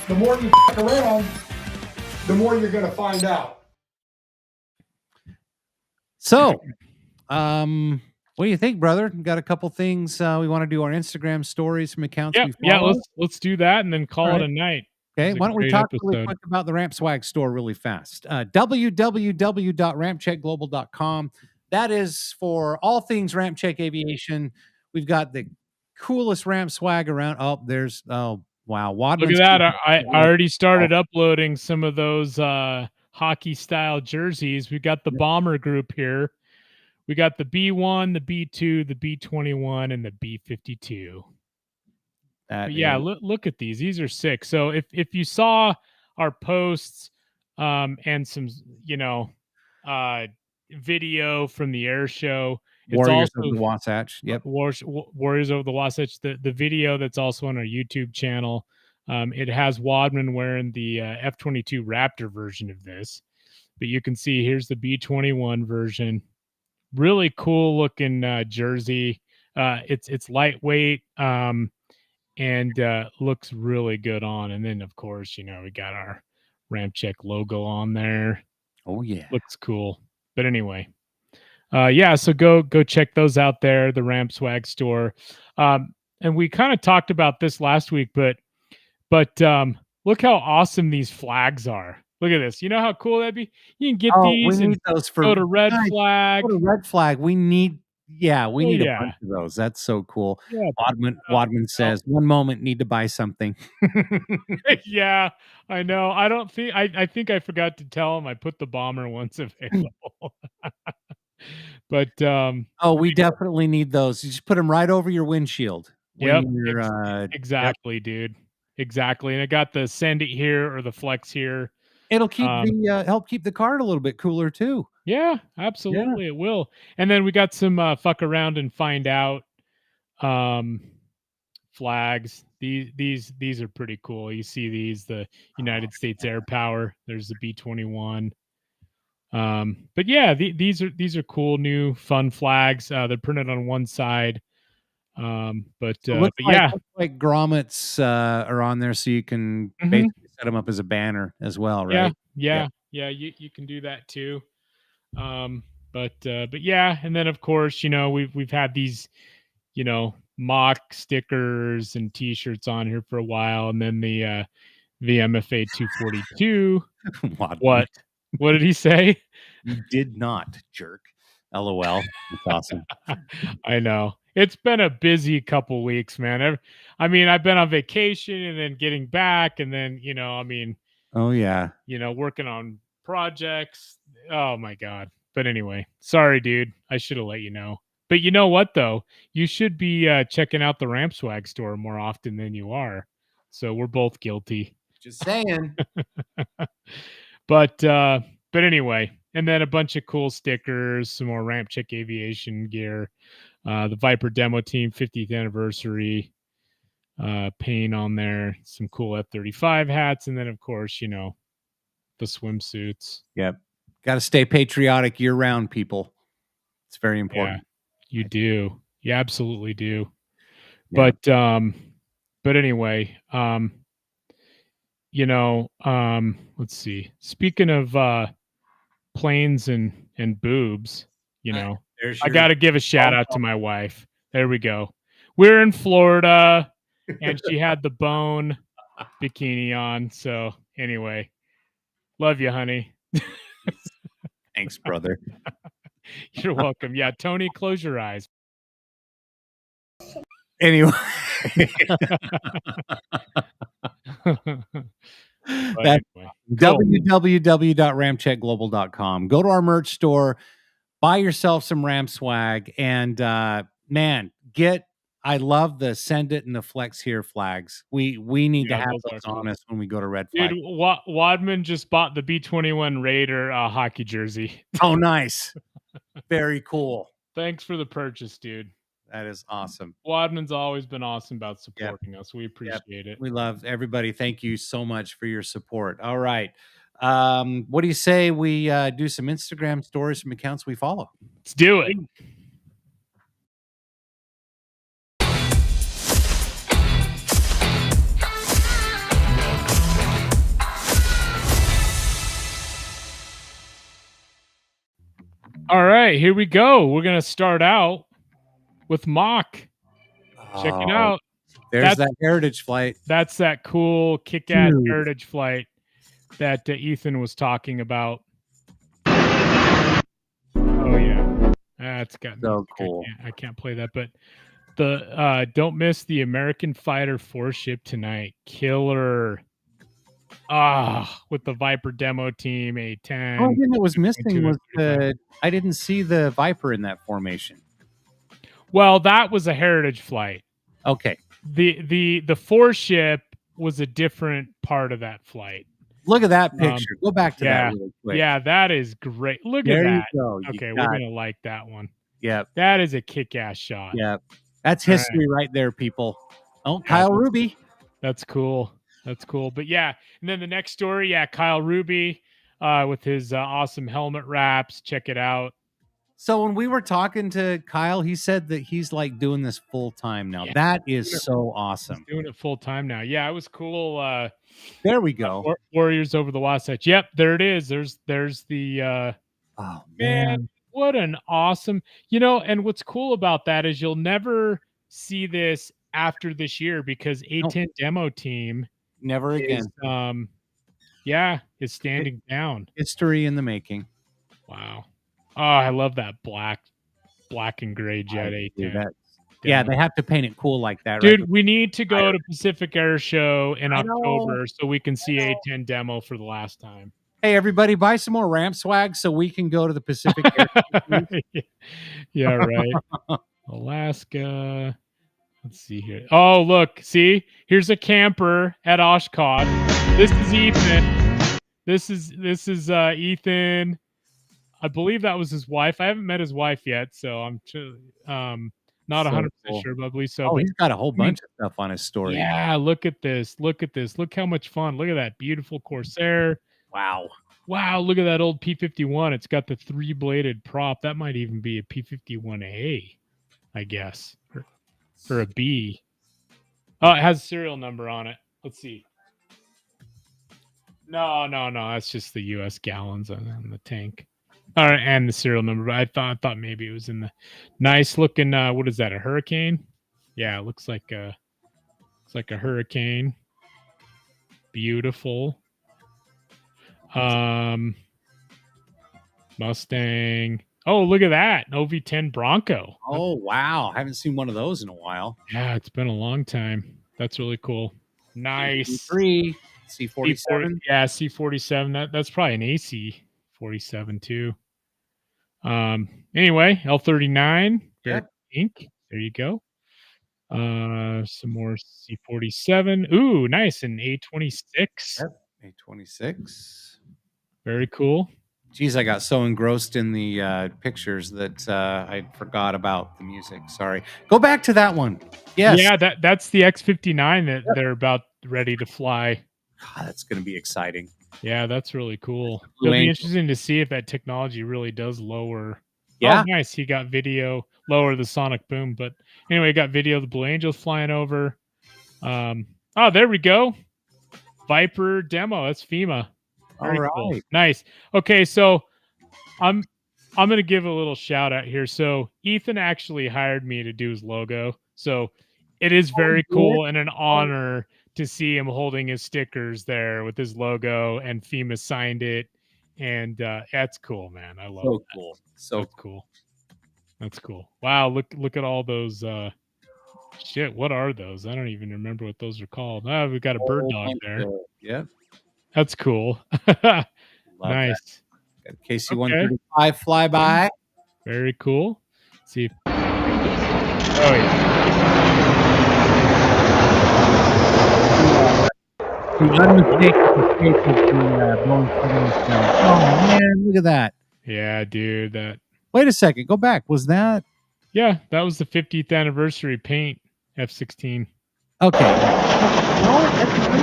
The more you f around, the more you're gonna find out. So what do you think, brother? Got a couple things we want to do our Instagram stories from accounts we follow? Yeah, let's do that and then call it a night. Okay, why don't we talk really quick about the Ramp Swag store really fast? www.rampcheckglobal.com. That is for all things RampCheck Aviation. We've got the coolest Ramp Swag around. Oh, wow. Wadman's look at that. I already started uploading some of those hockey-style jerseys. We got the Bomber group here. We got the B1, the B2, the B21, and the B52. Yeah, look at these. These are sick. So if you saw our posts and some, video from the air show, it's Warriors also of the Wasatch. Yep. Warriors of the Wasatch. The video that's also on our YouTube channel. It has Wadman wearing the F-22 Raptor version of this, but you can see here's the B-21 version. Really cool looking jersey. It's lightweight and looks really good on. And then of course, we got our RampCheck logo on there. Oh yeah, looks cool. But anyway, so go check those out there. The Ramp Swag store. And we kind of talked about this last week, but look how awesome these flags are. Look at this. You know how cool that'd be? You can get these and those for go to Red Flag. Go to Red Flag. We need a bunch of those. That's so cool. Yeah, Wadman says, one moment, need to buy something. Yeah, I know. I think I forgot to tell him I put the Bomber ones available. But we definitely need those. You just put them right over your windshield. Yep. Exactly, dude. Exactly. And I got the Send It here or the Flex here. It'll keep help keep the card a little bit cooler too. Yeah, absolutely. It will. And then we got some fuck around and find out flags. These are pretty cool. You see these, the United States Air Power. There's the B-21. But yeah, these are cool new fun flags. They're printed on one side. But like grommets are on there, so you can basically set them up as a banner as well, right? Yeah. You can do that too. But yeah, and then of course, we've had these, mock stickers and T-shirts on here for a while, and then the MFA 242. What did he say? You did not, jerk. LOL. It's awesome. I know. It's been a busy couple weeks, man. I've been on vacation and then getting back, and then oh yeah, working on projects. Oh my god. But anyway, sorry, dude. I should have let you know. But you know what, though? You should be checking out the Ramp Swag store more often than you are. So we're both guilty. Just saying. But anyway, and then a bunch of cool stickers, some more RampCheck Aviation gear, the Viper demo team 50th anniversary paint on there, some cool F-35 hats, and then of course, the swimsuits. Yep. Got to stay patriotic year round, people. It's very important. Yeah, you do. You absolutely do. Yeah. But anyway, let's see. Speaking of planes and boobs, I got to give a shout out to my wife. There we go. We're in Florida, and she had the Bone bikini on. So anyway, love you, honey. Thanks, brother. You're welcome. Yeah, Tony, close your eyes. Anyway. That's www.ramcheckglobal.com. Go to our merch store, buy yourself some Ram swag, and man, I love the Send It and the Flex Here flags. We need to have those on us when we go to Red Flag. Dude, Wadman just bought the B-21 Raider hockey jersey. Oh, nice. Very cool. Thanks for the purchase, dude. That is awesome. Wadman's always been awesome about supporting us. We appreciate it. We love everybody. Thank you so much for your support. All right. What do you say we do some Instagram stories from accounts we follow? Let's do it. All right, here we go. We're going to start out with Mock. Check it out. There's that Heritage flight. That's that cool kick-ass Heritage flight that Ethan was talking about. Oh, yeah. That's got so cool. I can't play that, but don't miss the American Fighter 4 ship tonight. Killer. With the Viper demo team, A-10. The only thing that was missing was I didn't see the Viper in that formation. Well, that was a Heritage flight. Okay. The 4 ship was a different part of that flight. Look at that picture. Go back to that really quick. Yeah, that is great. Look at that. You go. Okay, we're going to like that one. Yep. That is a kick-ass shot. Yep. That's history right there, people. Oh, Kyle Ruby. That's cool. That's cool. But yeah, and then the next story, Kyle Ruby with his awesome helmet wraps. Check it out. So when we were talking to Kyle, he said that he's like doing this full time now. Yeah. That is so awesome. He's doing it full time now. Yeah, it was cool. There we go. Warriors over the Wasatch. Yep, there it is. There's the oh man, what an awesome, and what's cool about that is you'll never see this after this year because A10 demo team never again. Is standing down. History in the making. Wow. Oh, I love that black and gray jet A10. Yeah, they have to paint it cool like that, dude. Right? We need to go to Pacific Air Show in October so we can see A10 demo for the last time. Hey, everybody, buy some more Ramp swag so we can go to the Pacific Air Show. Yeah, right. Alaska. Let's see here. Oh, look. See? Here's a camper at Oshkosh. This is Ethan. This is Ethan. I believe that was his wife. I haven't met his wife yet, so I'm not 100% sure, but I believe so. Oh, he's got a whole bunch of stuff on his story. Yeah, look at this. Look at this. Look how much fun. Look at that beautiful Corsair. Wow. Wow, look at that old P-51. It's got the 3-bladed prop. That might even be a P-51A, I guess. Or a B. Oh, it has a serial number on it. Let's see. No. That's just the U.S. gallons on the tank. All right, and the serial number. But I thought maybe it was in the nice looking. What is that? A Hurricane? Yeah, it looks like a Hurricane. Beautiful. Mustang. Oh, look at that. An OV10 Bronco. Oh, wow. I haven't seen one of those in a while. Yeah, it's been a long time. That's really cool. Nice. C-47. Yeah, C-47. That's probably an AC-47 too. Anyway, L-39. Yep. Pink. There you go. Some more C-47. Ooh, nice. An A-26. Yep. A-26. Very cool. Geez, I got so engrossed in the pictures that I forgot about the music. Sorry. Go back to that one. Yes. Yeah, that's the X-59 that they're about ready to fly. God, that's going to be exciting. Yeah, that's really cool. It'll be interesting to see if that technology really does lower. Yeah. Oh, nice. He got video, lower the sonic boom. But anyway, got video of the Blue Angels flying over. Oh, there we go. Viper demo. That's FEMA. Very All right. Cool. Nice. Okay, so I'm going to give a little shout out here. So Ethan actually hired me to do his logo. So it is very cool and an honor to see him holding his stickers there with his logo, and FEMA signed it. And that's cool, man. I love it. Cool. So cool. That's cool. Wow, look at all those shit. What are those? I don't even remember what those are called. Oh, we've got a bird dog there. Yep. That's cool. Nice. Got a KC-135 flyby. Very cool. Let's see. Oh yeah. The unmistakable shape of the Boeing 787. Oh man, look at that. Yeah, dude. That. Wait a second. Go back. Was that? Yeah, that was the 50th anniversary paint F-16. Okay.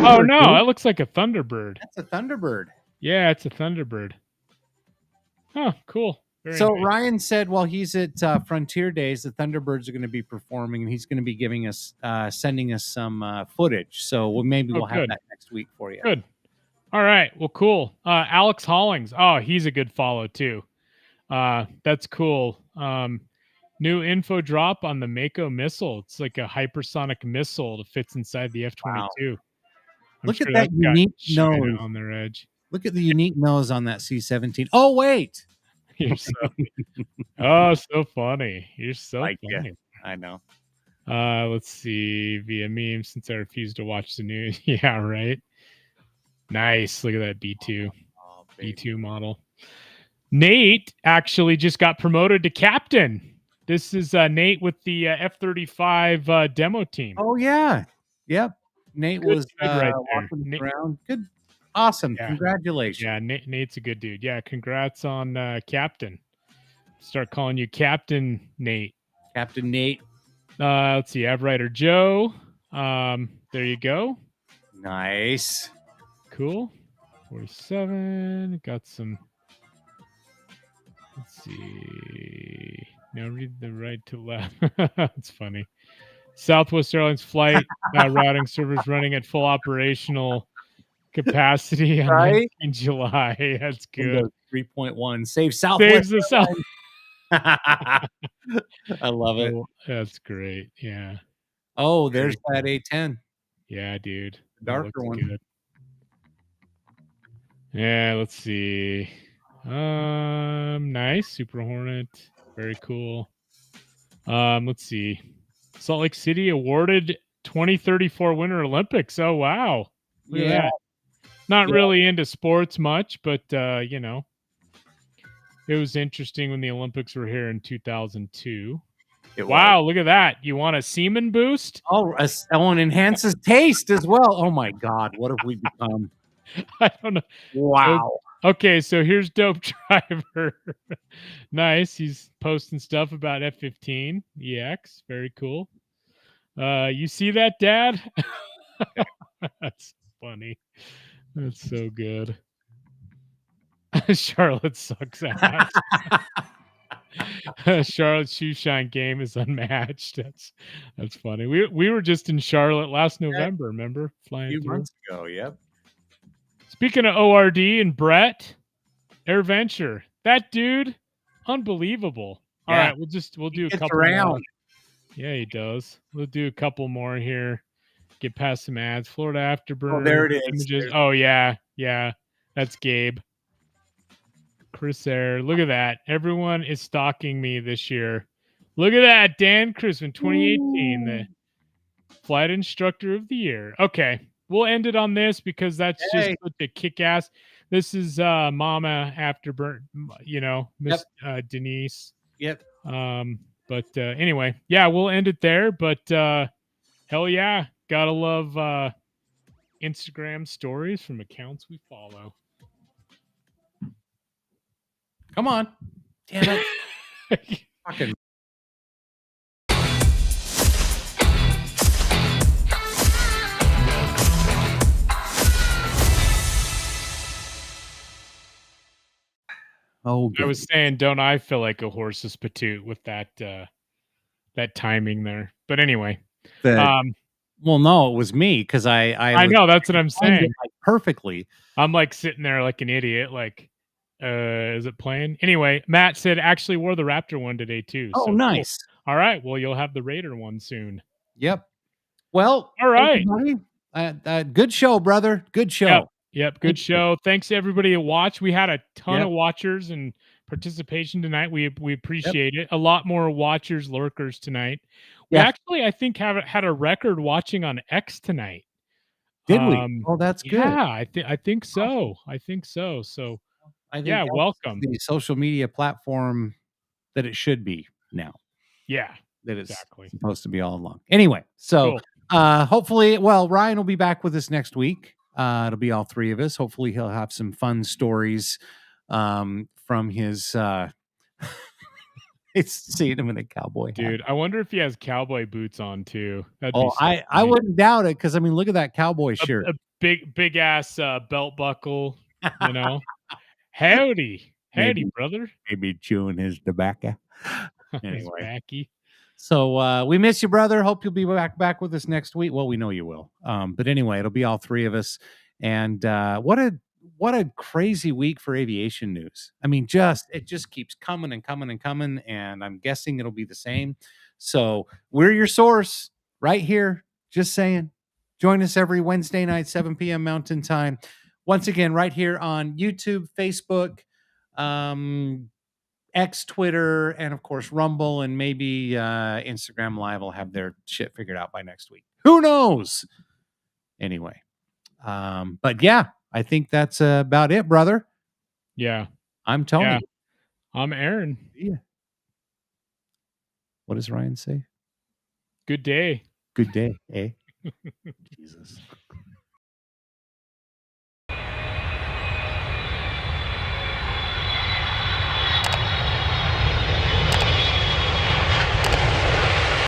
Oh no, that looks like a Thunderbird. That's a Thunderbird. Yeah, it's a Thunderbird. Oh, cool. Very so nice. Ryan said while he's at Frontier Days, the Thunderbirds are going to be performing, and he's going to be giving us, sending us some footage. So we'll have that next week for you. Good. All right. Well, cool. Alex Hollings. Oh, he's a good follow too. That's cool. New info drop on the Mako missile. It's like a hypersonic missile that fits inside the F-22. Wow. Look at that unique nose on their edge. Look at the unique nose on that C-17. Oh, wait. You're so, so funny. You're so funny. Yeah, I know. Let's see. Via meme, since I refuse to watch the news. Yeah, right. Nice. Look at that B2. B2 model. Nate actually just got promoted to captain. This is Nate with the F-35 demo team. Oh, yeah. Yep. Nate was right walking around. Good. Awesome. Yeah. Congratulations. Yeah, Nate's a good dude. Yeah, congrats on captain. Start calling you Captain Nate. Captain Nate. Let's see. Avrider Joe. There you go. Nice. Cool. 47. Got some. Let's see. Now read the right to left. It's funny. Southwest Airlines flight routing servers running at full operational capacity in July. That's good. 3.1 save Southwest. Saves the South. I love it. That's great. Yeah. Oh, there's that A10. Yeah, dude. Darker one. Good. Yeah, let's see. Nice. Super Hornet. Very cool. Let's see. Salt Lake City awarded 2034 Winter Olympics. Oh, wow. Look at that. Not really into sports much, but, you know, it was interesting when the Olympics were here in 2002. Wow, look at that. You want a semen boost? Oh, one enhances taste as well. Oh, my God. What have we become? I don't know. Wow. Okay, so here's Dope Driver. Nice. He's posting stuff about F-15 EX. Very cool. You see that, Dad? That's funny. That's so good. Charlotte sucks ass. Charlotte's shoe shine game is unmatched. That's funny. We were just in Charlotte last November. Remember flying a few through? months ago. Yep. Speaking of ORD and Brett, AirVenture, that dude, unbelievable. All right, we'll do a couple more. Yeah, he does. We'll do a couple more here. Get past some ads. Florida Afterburner. Oh, there it is. Images. Oh yeah, that's Gabe. Chris Air. Look at that. Everyone is stalking me this year. Look at that, Dan Crispin, 2018, the flight instructor of the year. Okay, we'll end it on this because that's just such a kick-ass. This is Mama Afterburn, Miss Denise. Yep. But anyway, yeah, we'll end it there. But hell yeah, gotta love Instagram stories from accounts we follow. Come on. Damn it. Fucking. Oh, I was saying, don't I feel like a horse's patoot with that that timing there? But anyway, well, no, it was me because I know that's what I'm saying. Like perfectly. I'm like sitting there like an idiot. Like, is it playing? Anyway, Matt said actually wore the Raptor one today too. Oh, so nice. Cool. All right. Well, you'll have the Raider one soon. Yep. Well, all right. Good show, brother. Good show. Yep. Good show. Thanks to everybody who watched. We had a ton of watchers and participation tonight. We appreciate it. A lot more watchers, lurkers tonight. We actually, I think, had a record watching on X tonight. Did we? Oh, that's good. Yeah, I think so. I think so. So, welcome. The social media platform that it should be now. Yeah, that it's supposed to be all along. Anyway, so hopefully, Ryan will be back with us next week. It'll be all three of us. Hopefully, he'll have some fun stories from his. It's seeing him in a cowboy hat. Dude, I wonder if he has cowboy boots on too. I wouldn't doubt it because I mean, look at that cowboy shirt. A big ass belt buckle. You know, howdy, brother. Maybe chewing his tobacco. Anyway, so we miss you, brother. Hope you'll be back with us next week. Well, we know you will. But anyway, it'll be all three of us. And what a crazy week for aviation news. I mean, it just keeps coming and coming and coming, and I'm guessing it'll be the same. So we're your source right here. Just saying. Join us every Wednesday night, 7 p.m. Mountain Time. Once again, right here on YouTube, Facebook, X, Twitter, and of course Rumble, and maybe Instagram Live will have their shit figured out by next week. Who knows? Anyway, but yeah, I think that's about it, brother. Yeah, I'm Tony. Yeah. I'm Aaron. Yeah. What does Ryan say? Good day. Good day, eh? Jesus.